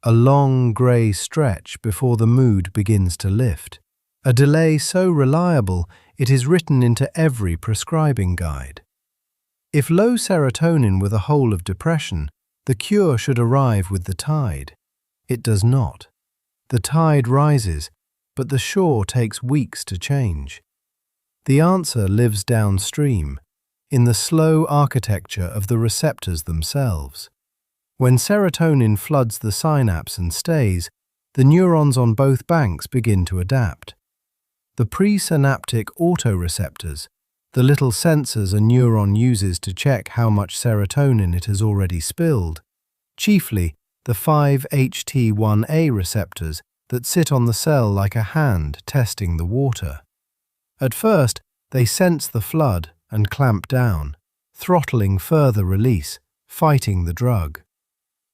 a long grey stretch before the mood begins to lift. A delay so reliable it is written into every prescribing guide. If low serotonin were the whole of depression, the cure should arrive with the tide. It does not. The tide rises, but the shore takes weeks to change. The answer lives downstream, in the slow architecture of the receptors themselves. When serotonin floods the synapse and stays, the neurons on both banks begin to adapt. The presynaptic autoreceptors, the little sensors a neuron uses to check how much serotonin it has already spilled, chiefly the 5-HT1A receptors that sit on the cell like a hand testing the water. At first, they sense the flood and clamp down, throttling further release, fighting the drug.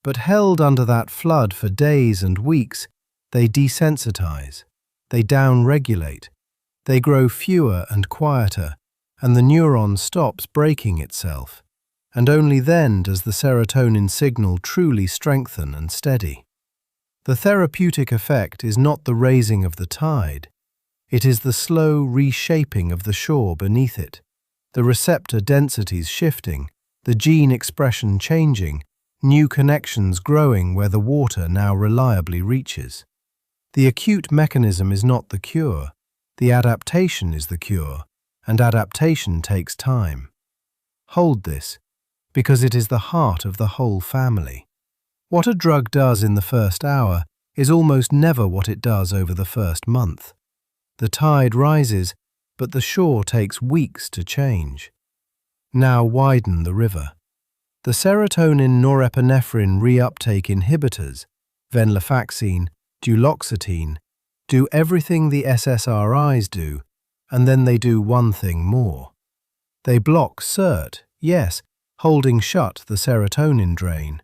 But held under that flood for days and weeks, they desensitize, they downregulate, they grow fewer and quieter, and the neuron stops breaking itself, and only then does the serotonin signal truly strengthen and steady. The therapeutic effect is not the raising of the tide, it is the slow reshaping of the shore beneath it, the receptor densities shifting, the gene expression changing, new connections growing where the water now reliably reaches. The acute mechanism is not the cure, the adaptation is the cure, and adaptation takes time. Hold this, because it is the heart of the whole family. What a drug does in the first hour is almost never what it does over the first month. The tide rises, but the shore takes weeks to change. Now widen the river. The serotonin-norepinephrine reuptake inhibitors, venlafaxine, duloxetine, do everything the SSRIs do, and then they do one thing more. They block SERT, yes, holding shut the serotonin drain,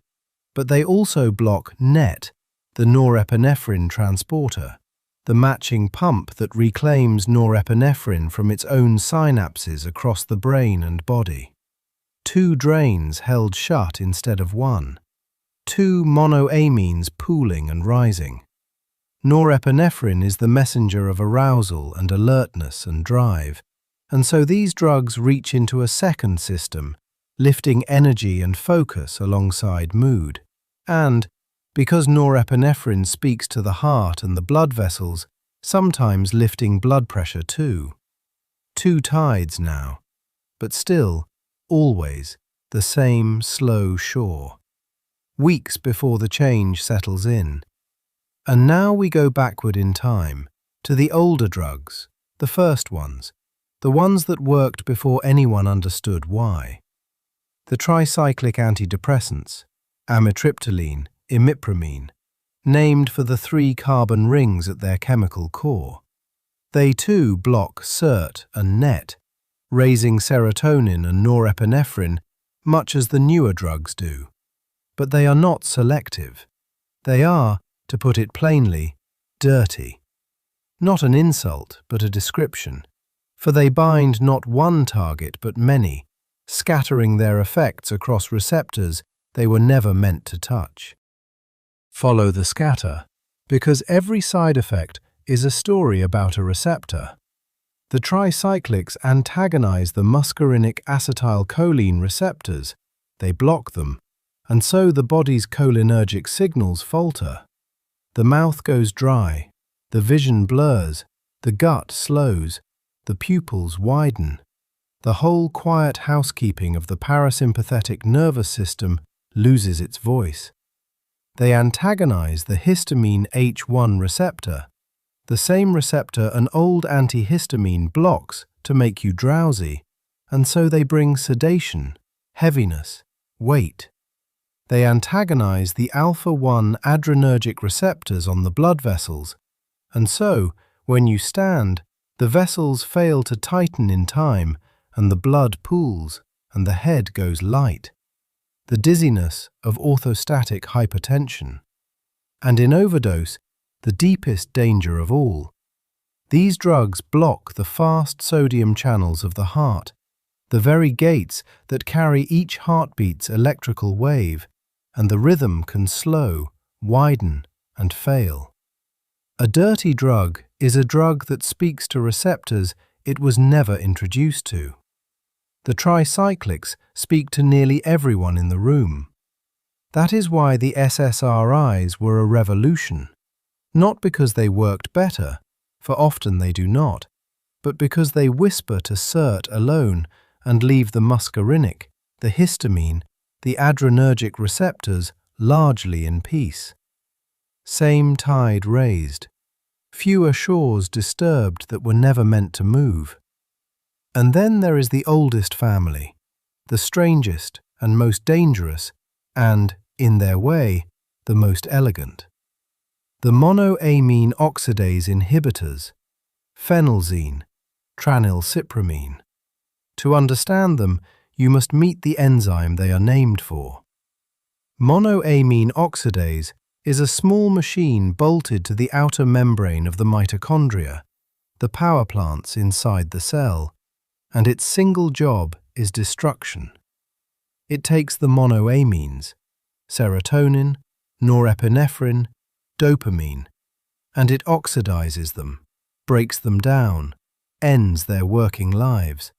but they also block NET, the norepinephrine transporter, the matching pump that reclaims norepinephrine from its own synapses across the brain and body. Two drains held shut instead of one. Two monoamines pooling and rising. Norepinephrine is the messenger of arousal and alertness and drive, and so these drugs reach into a second system, lifting energy and focus alongside mood. And, because norepinephrine speaks to the heart and the blood vessels, sometimes lifting blood pressure too. Two tides now, but still, always, the same slow shore. Weeks before the change settles in. And now we go backward in time, to the older drugs, the first ones, the ones that worked before anyone understood why. The tricyclic antidepressants, amitriptyline, imipramine, named for the 3 carbon rings at their chemical core. They too block SERT and NET, raising serotonin and norepinephrine much as the newer drugs do. But they are not selective. They are, to put it plainly, dirty. Not an insult, but a description, for they bind not one target but many, scattering their effects across receptors they were never meant to touch. Follow the scatter, because every side effect is a story about a receptor. The tricyclics antagonize the muscarinic acetylcholine receptors, they block them, and so the body's cholinergic signals falter. The mouth goes dry, the vision blurs, the gut slows, the pupils widen. The whole quiet housekeeping of the parasympathetic nervous system loses its voice. They antagonize the histamine H1 receptor, the same receptor an old antihistamine blocks to make you drowsy, and so they bring sedation, heaviness, weight. They antagonize the alpha-1 adrenergic receptors on the blood vessels, and so, when you stand, the vessels fail to tighten in time, and the blood pools, and the head goes light. The dizziness of orthostatic hypertension. And in overdose, the deepest danger of all. These drugs block the fast sodium channels of the heart, the very gates that carry each heartbeat's electrical wave, and the rhythm can slow widen, and fail. A dirty drug is a drug that speaks to receptors it was never introduced to. The tricyclics speak to nearly everyone in the room. That is why the SSRIs were a revolution, not because they worked better, for often they do not, but because they whisper to SERT alone and leave the muscarinic, the histamine, the adrenergic receptors largely in peace. Same tide raised, fewer shores disturbed that were never meant to move. And then there is the oldest family, the strangest and most dangerous, and, in their way, the most elegant. The monoamine oxidase inhibitors, phenylzine, tranylcypromine. To understand them, you must meet the enzyme they are named for. Monoamine oxidase is a small machine bolted to the outer membrane of the mitochondria, the power plants inside the cell, and its single job is destruction. It takes the monoamines, serotonin, norepinephrine, dopamine, and it oxidizes them, breaks them down, ends their working lives.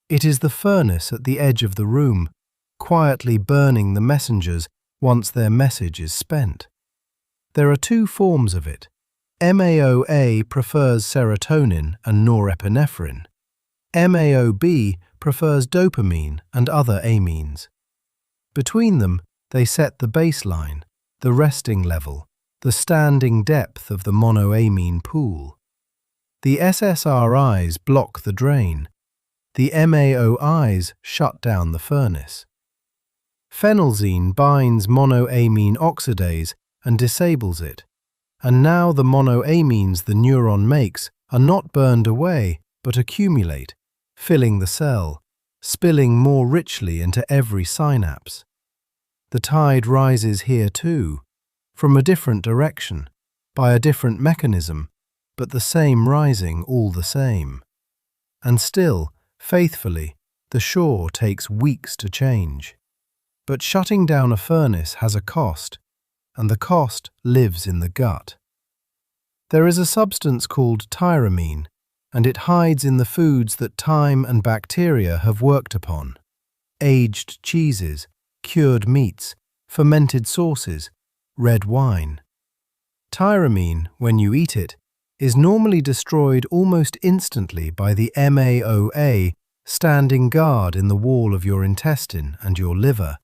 It is the furnace at the edge of the room, quietly burning the messengers once their message is spent. There are two forms of it. MAOA prefers serotonin and norepinephrine. MAOB prefers dopamine and other amines. Between them, they set the baseline, the resting level, the standing depth of the monoamine pool. The SSRIs block the drain. The MAOIs shut down the furnace. Phenylzine binds monoamine oxidase and disables it, and now the monoamines the neuron makes are not burned away but accumulate, filling the cell, spilling more richly into every synapse. The tide rises here too, from a different direction, by a different mechanism, but the same rising all the same. And still, faithfully, the shore takes weeks to change. But shutting down a furnace has a cost, and the cost lives in the gut. There is a substance called tyramine, and it hides in the foods that time and bacteria have worked upon. Aged cheeses, cured meats, fermented sauces, red wine. Tyramine, when you eat it, is normally destroyed almost instantly by the MAOA standing guard in the wall of your intestine and your liver,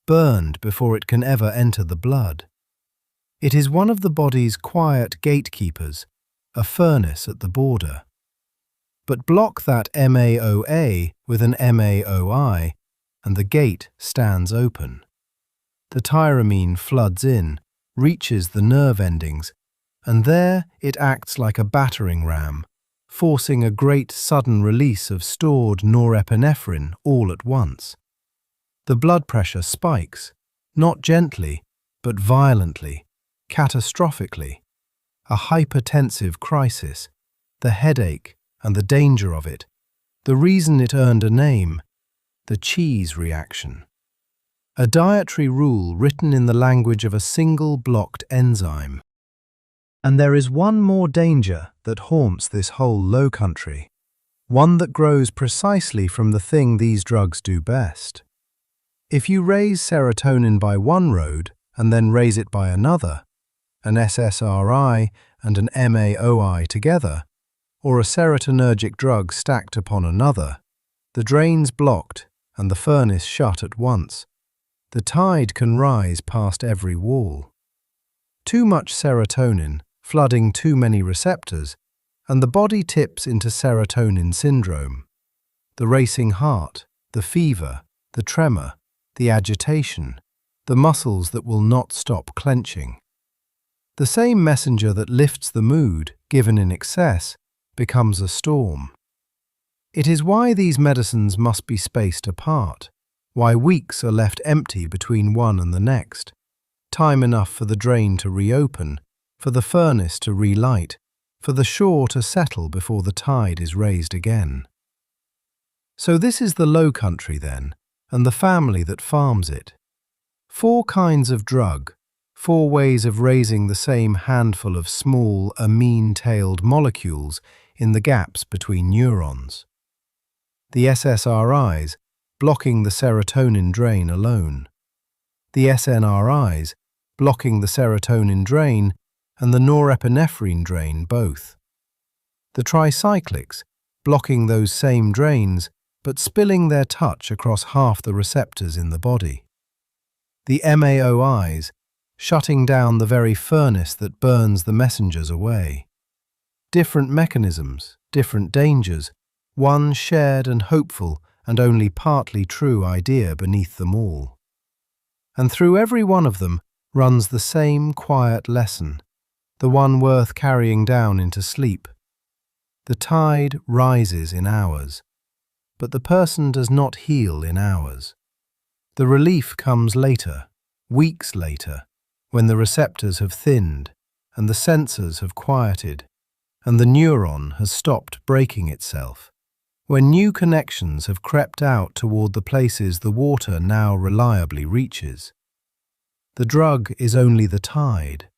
burned before it can ever enter the blood. It is one of the body's quiet gatekeepers, a furnace at the border. But block that MAOA with an MAOI, and the gate stands open. The tyramine floods in, reaches the nerve endings, and there it acts like a battering ram, forcing a great sudden release of stored norepinephrine all at once. The blood pressure spikes, not gently, but violently, catastrophically. A hypertensive crisis, the headache and the danger of it, the reason it earned a name, the cheese reaction. A dietary rule written in the language of a single blocked enzyme. And there is one more danger that haunts this whole low country, one that grows precisely from the thing these drugs do best. If you raise serotonin by one road and then raise it by another, an SSRI and an MAOI together, or a serotonergic drug stacked upon another, the drains blocked and the furnace shut at once, the tide can rise past every wall. Too much serotonin, flooding too many receptors, and the body tips into serotonin syndrome. The racing heart, the fever, the tremor, the agitation, the muscles that will not stop clenching. The same messenger that lifts the mood, given in excess, becomes a storm. It is why these medicines must be spaced apart, why weeks are left empty between one and the next, time enough for the drain to reopen, for the furnace to relight, for the shore to settle before the tide is raised again. So this is the low country then, and the family that farms it. 4 kinds of drug, 4 ways of raising the same handful of small amine-tailed molecules in the gaps between neurons. The SSRIs, blocking the serotonin drain alone. The SNRIs, blocking the serotonin drain and the norepinephrine drain both. The tricyclics, blocking those same drains but spilling their touch across half the receptors in the body. The MAOIs, shutting down the very furnace that burns the messengers away. Different mechanisms, different dangers, one shared and hopeful and only partly true idea beneath them all. And through every one of them runs the same quiet lesson, the one worth carrying down into sleep. The tide rises in hours, but the person does not heal in hours. The relief comes later, weeks later, when the receptors have thinned and the sensors have quieted and the neuron has stopped breaking itself, when new connections have crept out toward the places the water now reliably reaches. The drug is only the tide.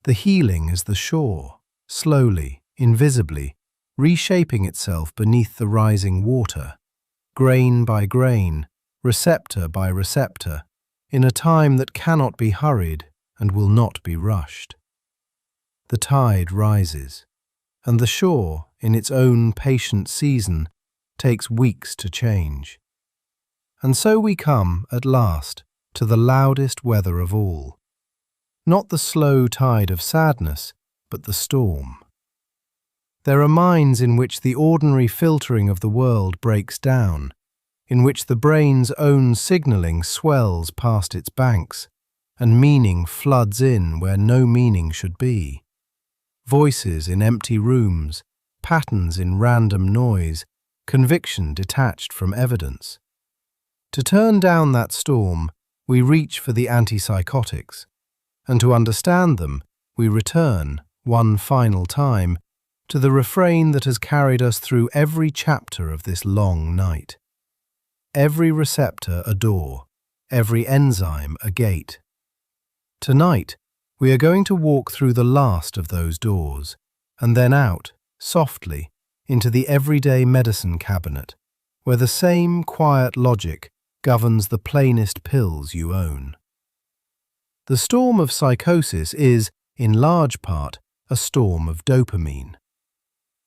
The healing is the shore, slowly, invisibly, reshaping itself beneath the rising water, grain by grain, receptor by receptor, in a time that cannot be hurried and will not be rushed. The tide rises, and the shore, in its own patient season, takes weeks to change. And so we come, at last, to the loudest weather of all. Not the slow tide of sadness, but the storm. There are minds in which the ordinary filtering of the world breaks down, in which the brain's own signalling swells past its banks, and meaning floods in where no meaning should be. Voices in empty rooms, patterns in random noise, conviction detached from evidence. To turn down that storm, we reach for the antipsychotics, and to understand them, we return, one final time, to the refrain that has carried us through every chapter of this long night. Every receptor a door, every enzyme a gate. Tonight, we are going to walk through the last of those doors, and then out, softly, into the everyday medicine cabinet, where the same quiet logic governs the plainest pills you own. The storm of psychosis is, in large part, a storm of dopamine.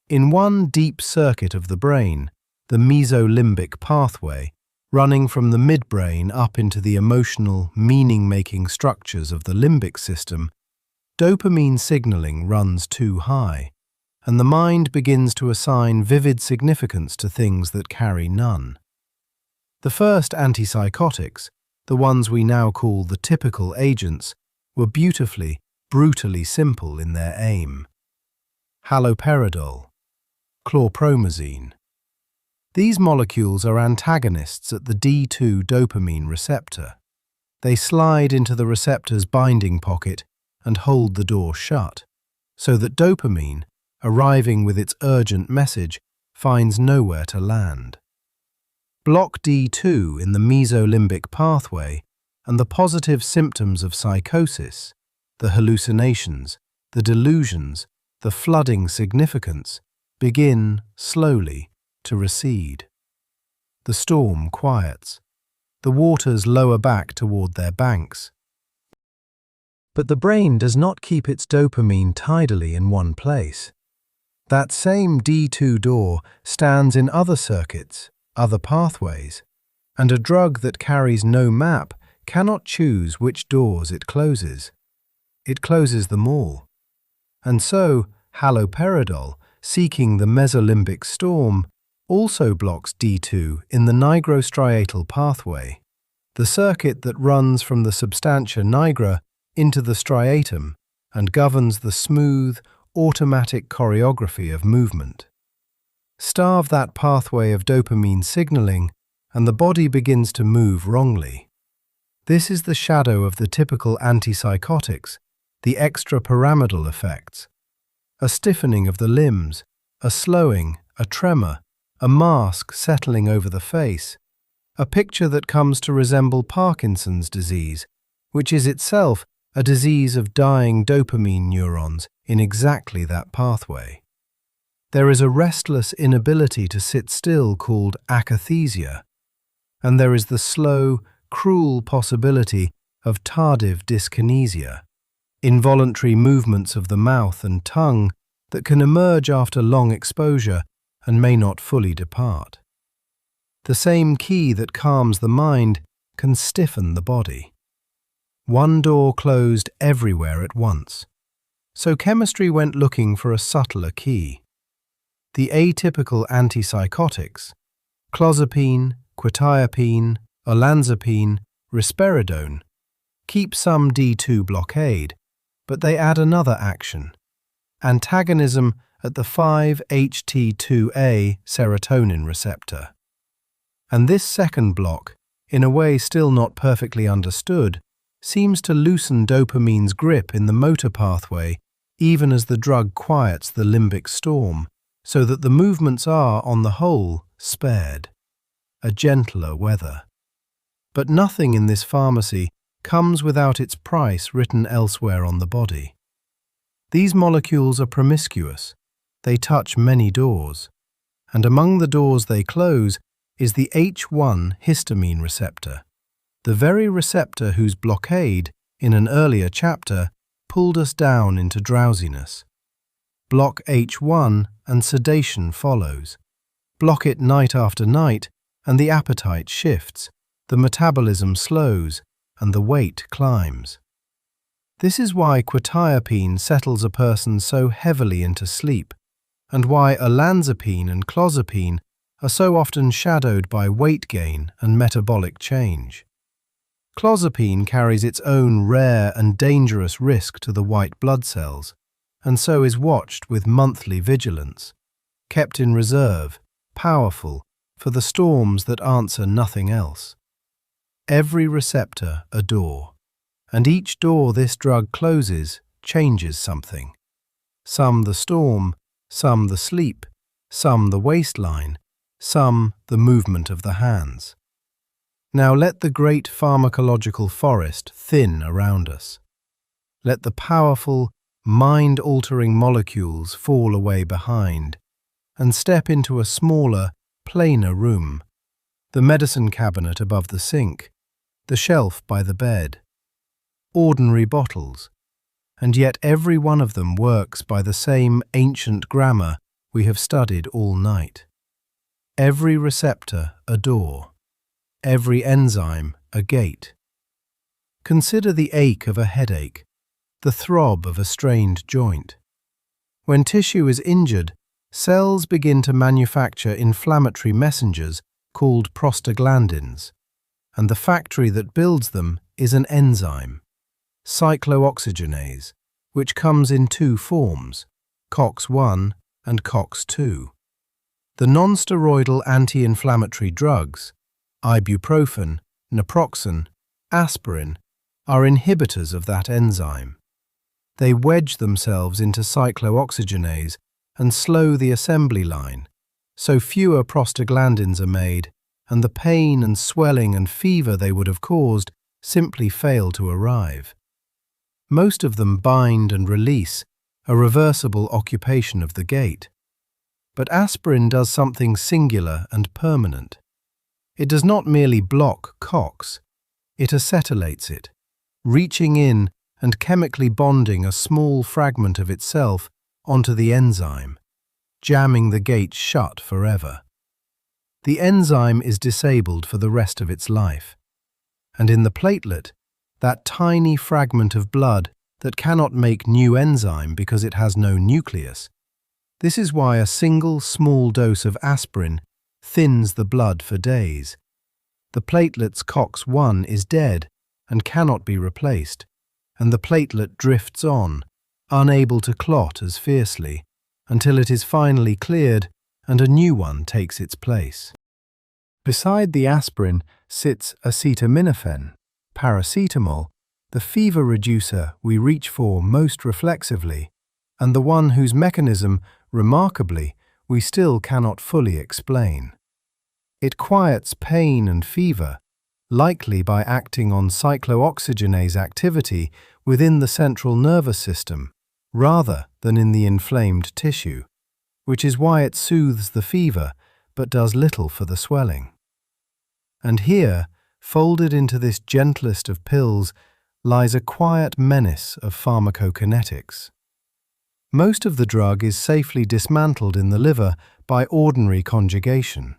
In one deep circuit of the brain, the mesolimbic pathway, running from the midbrain up into the emotional, meaning-making structures of the limbic system, dopamine signaling runs too high, and the mind begins to assign vivid significance to things that carry none. The first antipsychotics, the ones we now call the typical agents, were beautifully, brutally simple in their aim. Haloperidol, chlorpromazine. These molecules are antagonists at the D2 dopamine receptor. They slide into the receptor's binding pocket and hold the door shut, so that dopamine, arriving with its urgent message, finds nowhere to land. Block D2 in the mesolimbic pathway, and the positive symptoms of psychosis, the hallucinations, the delusions, the flooding significance, begin, slowly, to recede. The storm quiets. The waters lower back toward their banks. But the brain does not keep its dopamine tidily in one place. That same D2 door stands in other circuits, other pathways, and a drug that carries no map cannot choose which doors it closes. It closes them all. And so, haloperidol, seeking the mesolimbic storm, also blocks D2 in the nigrostriatal pathway, the circuit that runs from the substantia nigra into the striatum and governs the smooth, automatic choreography of movement. Starve that pathway of dopamine signaling, and the body begins to move wrongly. This is the shadow of the typical antipsychotics, the extrapyramidal effects. A stiffening of the limbs, a slowing, a tremor, a mask settling over the face, a picture that comes to resemble Parkinson's disease, which is itself a disease of dying dopamine neurons in exactly that pathway. There is a restless inability to sit still called akathisia, and there is the slow, cruel possibility of tardive dyskinesia, involuntary movements of the mouth and tongue that can emerge after long exposure and may not fully depart. The same key that calms the mind can stiffen the body. One door closed everywhere at once, so chemistry went looking for a subtler key. The atypical antipsychotics, clozapine, quetiapine, olanzapine, risperidone, keep some D2 blockade, but they add another action, antagonism at the 5-HT2A serotonin receptor. And this second block, in a way still not perfectly understood, seems to loosen dopamine's grip in the motor pathway even as the drug quiets the limbic storm, so that the movements are, on the whole, spared. A gentler weather. But nothing in this pharmacy comes without its price written elsewhere on the body. These molecules are promiscuous. They touch many doors, and among the doors they close is the H1 histamine receptor, the very receptor whose blockade, in an earlier chapter, pulled us down into drowsiness. Block H1 and sedation follows. Block it night after night, and the appetite shifts, the metabolism slows, and the weight climbs. This is why quetiapine settles a person so heavily into sleep, and why olanzapine and clozapine are so often shadowed by weight gain and metabolic change. Clozapine carries its own rare and dangerous risk to the white blood cells, and so is watched with monthly vigilance, kept in reserve, powerful, for the storms that answer nothing else. Every receptor a door, and each door this drug closes changes something. Some the storm, some the sleep, some the waistline, some the movement of the hands. Now let the great pharmacological forest thin around us. Let the powerful, mind-altering molecules fall away behind, and step into a smaller, plainer room, the medicine cabinet above the sink, the shelf by the bed. Ordinary bottles, and yet every one of them works by the same ancient grammar we have studied all night. Every receptor a door, every enzyme a gate. Consider the ache of a headache, the throb of a strained joint. When tissue is injured, cells begin to manufacture inflammatory messengers called prostaglandins, and the factory that builds them is an enzyme, cyclooxygenase, which comes in two forms, COX-1 and COX-2. The non-steroidal anti-inflammatory drugs, ibuprofen, naproxen, aspirin, are inhibitors of that enzyme. They wedge themselves into cyclooxygenase and slow the assembly line, so fewer prostaglandins are made, and the pain and swelling and fever they would have caused simply fail to arrive. Most of them bind and release, a reversible occupation of the gate. But aspirin does something singular and permanent. It does not merely block COX, it acetylates it, reaching in and chemically bonding a small fragment of itself onto the enzyme, jamming the gate shut forever. The enzyme is disabled for the rest of its life, and in the platelet, that tiny fragment of blood that cannot make new enzyme because it has no nucleus. This is why a single small dose of aspirin thins the blood for days. The platelet's COX-1 is dead and cannot be replaced, and the platelet drifts on, unable to clot as fiercely, until it is finally cleared and a new one takes its place. Beside the aspirin sits acetaminophen, paracetamol, the fever reducer we reach for most reflexively, and the one whose mechanism, remarkably, we still cannot fully explain. It quiets pain and fever, likely by acting on cyclooxygenase activity within the central nervous system, rather than in the inflamed tissue, which is why it soothes the fever but does little for the swelling. And here, folded into this gentlest of pills, lies a quiet menace of pharmacokinetics. Most of the drug is safely dismantled in the liver by ordinary conjugation,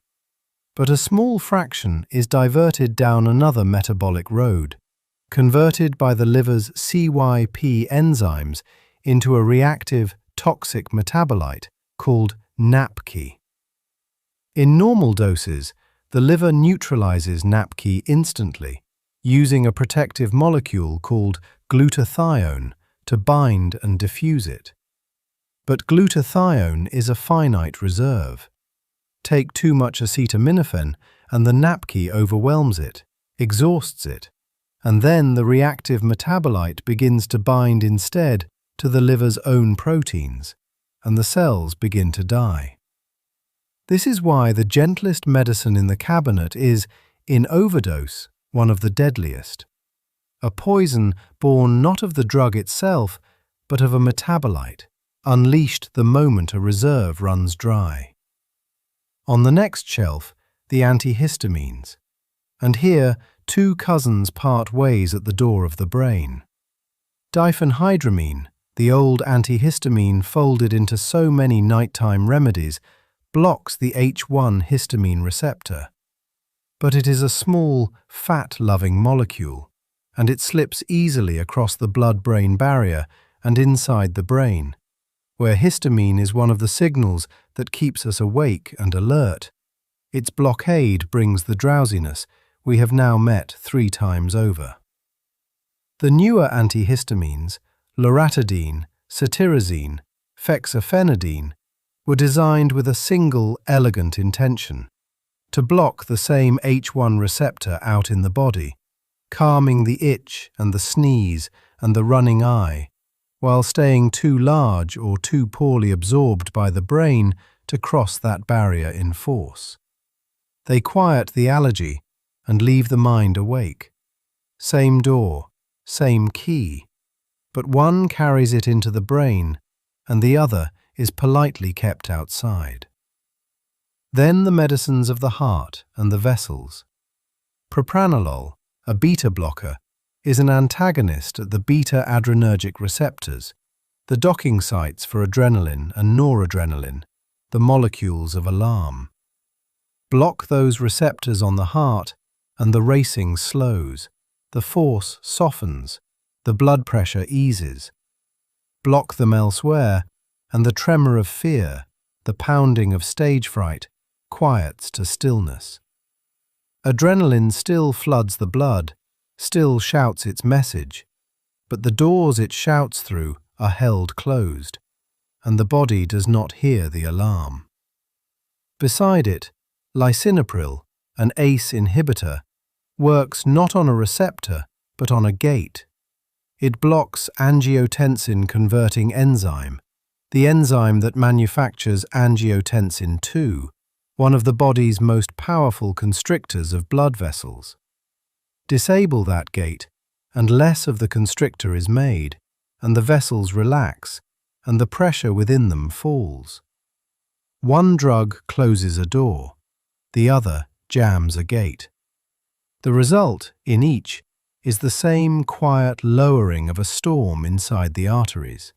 but a small fraction is diverted down another metabolic road, converted by the liver's CYP enzymes into a reactive, toxic metabolite called NAPK. In normal doses, the liver neutralizes NAPK instantly, using a protective molecule called glutathione to bind and diffuse it. But glutathione is a finite reserve. Take too much acetaminophen and the NAPK overwhelms it, exhausts it, and then the reactive metabolite begins to bind instead to the liver's own proteins, and the cells begin to die. This is why the gentlest medicine in the cabinet is, in overdose, one of the deadliest. A poison born not of the drug itself, but of a metabolite, unleashed the moment a reserve runs dry. On the next shelf, the antihistamines. And here, two cousins part ways at the door of the brain. Diphenhydramine, the old antihistamine folded into so many nighttime remedies, blocks the H1 histamine receptor. But it is a small, fat-loving molecule, and it slips easily across the blood-brain barrier and inside the brain, where histamine is one of the signals that keeps us awake and alert. Its blockade brings the drowsiness we have now met 3 times over. The newer antihistamines, loratadine, cetirizine, fexofenadine, were designed with a single elegant intention: to block the same H1 receptor out in the body, calming the itch and the sneeze and the running eye, while staying too large or too poorly absorbed by the brain to cross that barrier in force. They quiet the allergy and leave the mind awake. Same door, same key, but one carries it into the brain and the other is politely kept outside. Then the medicines of the heart and the vessels. Propranolol, a beta blocker, is an antagonist at the beta-adrenergic receptors, the docking sites for adrenaline and noradrenaline, the molecules of alarm. Block those receptors on the heart and the racing slows, the force softens, the blood pressure eases. Block them elsewhere and the tremor of fear, the pounding of stage fright, quiets to stillness. Adrenaline still floods the blood, still shouts its message, but the doors it shouts through are held closed, and the body does not hear the alarm. Beside it, lisinopril, an ACE inhibitor, works not on a receptor but on a gate. It blocks angiotensin-converting enzyme, the enzyme that manufactures angiotensin II, one of the body's most powerful constrictors of blood vessels. Disable that gate, and less of the constrictor is made, and the vessels relax, and the pressure within them falls. One drug closes a door, the other jams a gate. The result, in each, is the same quiet lowering of a storm inside the arteries.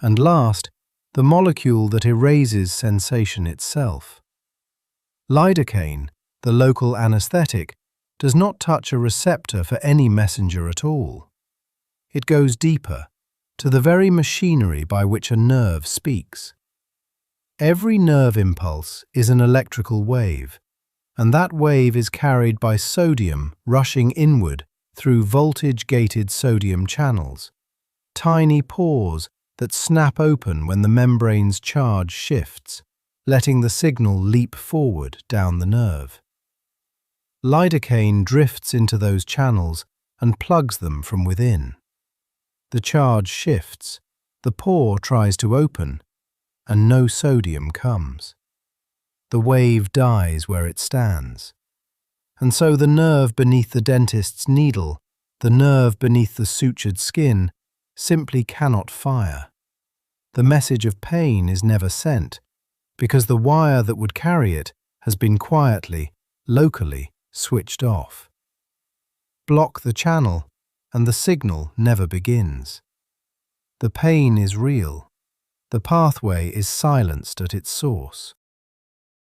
And last, the molecule that erases sensation itself. Lidocaine, the local anesthetic, does not touch a receptor for any messenger at all. It goes deeper, to the very machinery by which a nerve speaks. Every nerve impulse is an electrical wave, and that wave is carried by sodium rushing inward through voltage-gated sodium channels, tiny pores that snap open when the membrane's charge shifts, letting the signal leap forward down the nerve. Lidocaine drifts into those channels and plugs them from within. The charge shifts, the pore tries to open, and no sodium comes. The wave dies where it stands. And so the nerve beneath the dentist's needle, the nerve beneath the sutured skin, simply cannot fire. The message of pain is never sent, because the wire that would carry it has been quietly, locally switched off. Block the channel, and the signal never begins. The pain is real. The pathway is silenced at its source.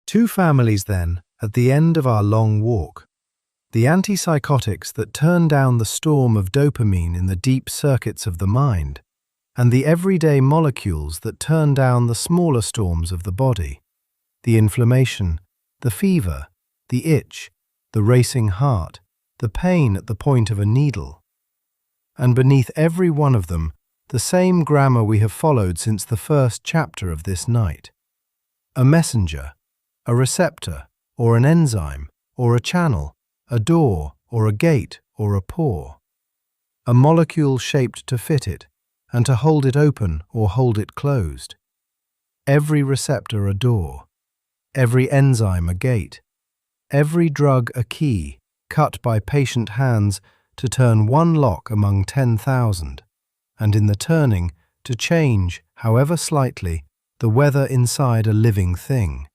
Two families, then, at the end of our long walk. The antipsychotics that turn down the storm of dopamine in the deep circuits of the mind, and the everyday molecules that turn down the smaller storms of the body, the inflammation, the fever, the itch, the racing heart, the pain at the point of a needle. And beneath every one of them, the same grammar we have followed since the first chapter of this night. A messenger, a receptor, or an enzyme, or a channel, a door, or a gate, or a pore. A molecule shaped to fit it, and to hold it open or hold it closed. Every receptor a door, every enzyme a gate, every drug a key, cut by patient hands to turn one lock among 10,000, and in the turning to change, however slightly, the weather inside a living thing.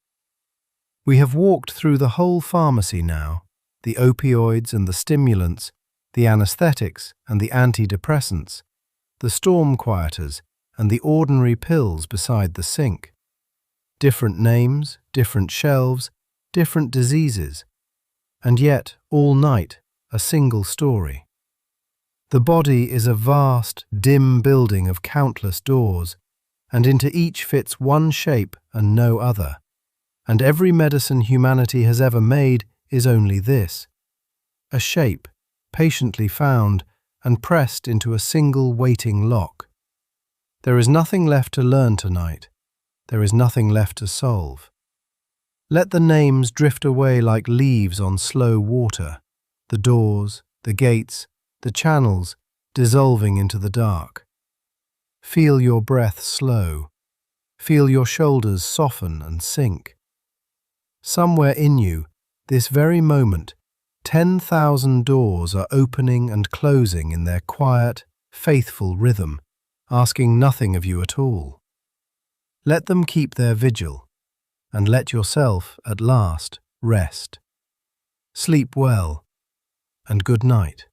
We have walked through the whole pharmacy now, the opioids and the stimulants, the anesthetics and the antidepressants, the storm quieters and the ordinary pills beside the sink. Different names, different shelves, different diseases, and yet, all night, a single story. The body is a vast, dim building of countless doors, and into each fits one shape and no other. And every medicine humanity has ever made is only this: a shape, patiently found and pressed into a single waiting lock. There is nothing left to learn tonight. There is nothing left to solve. Let the names drift away like leaves on slow water, the doors, the gates, the channels dissolving into the dark. Feel your breath slow. Feel your shoulders soften and sink. Somewhere in you, this very moment, 10,000 doors are opening and closing in their quiet, faithful rhythm, asking nothing of you at all. Let them keep their vigil, and let yourself, at last, rest. Sleep well, and good night.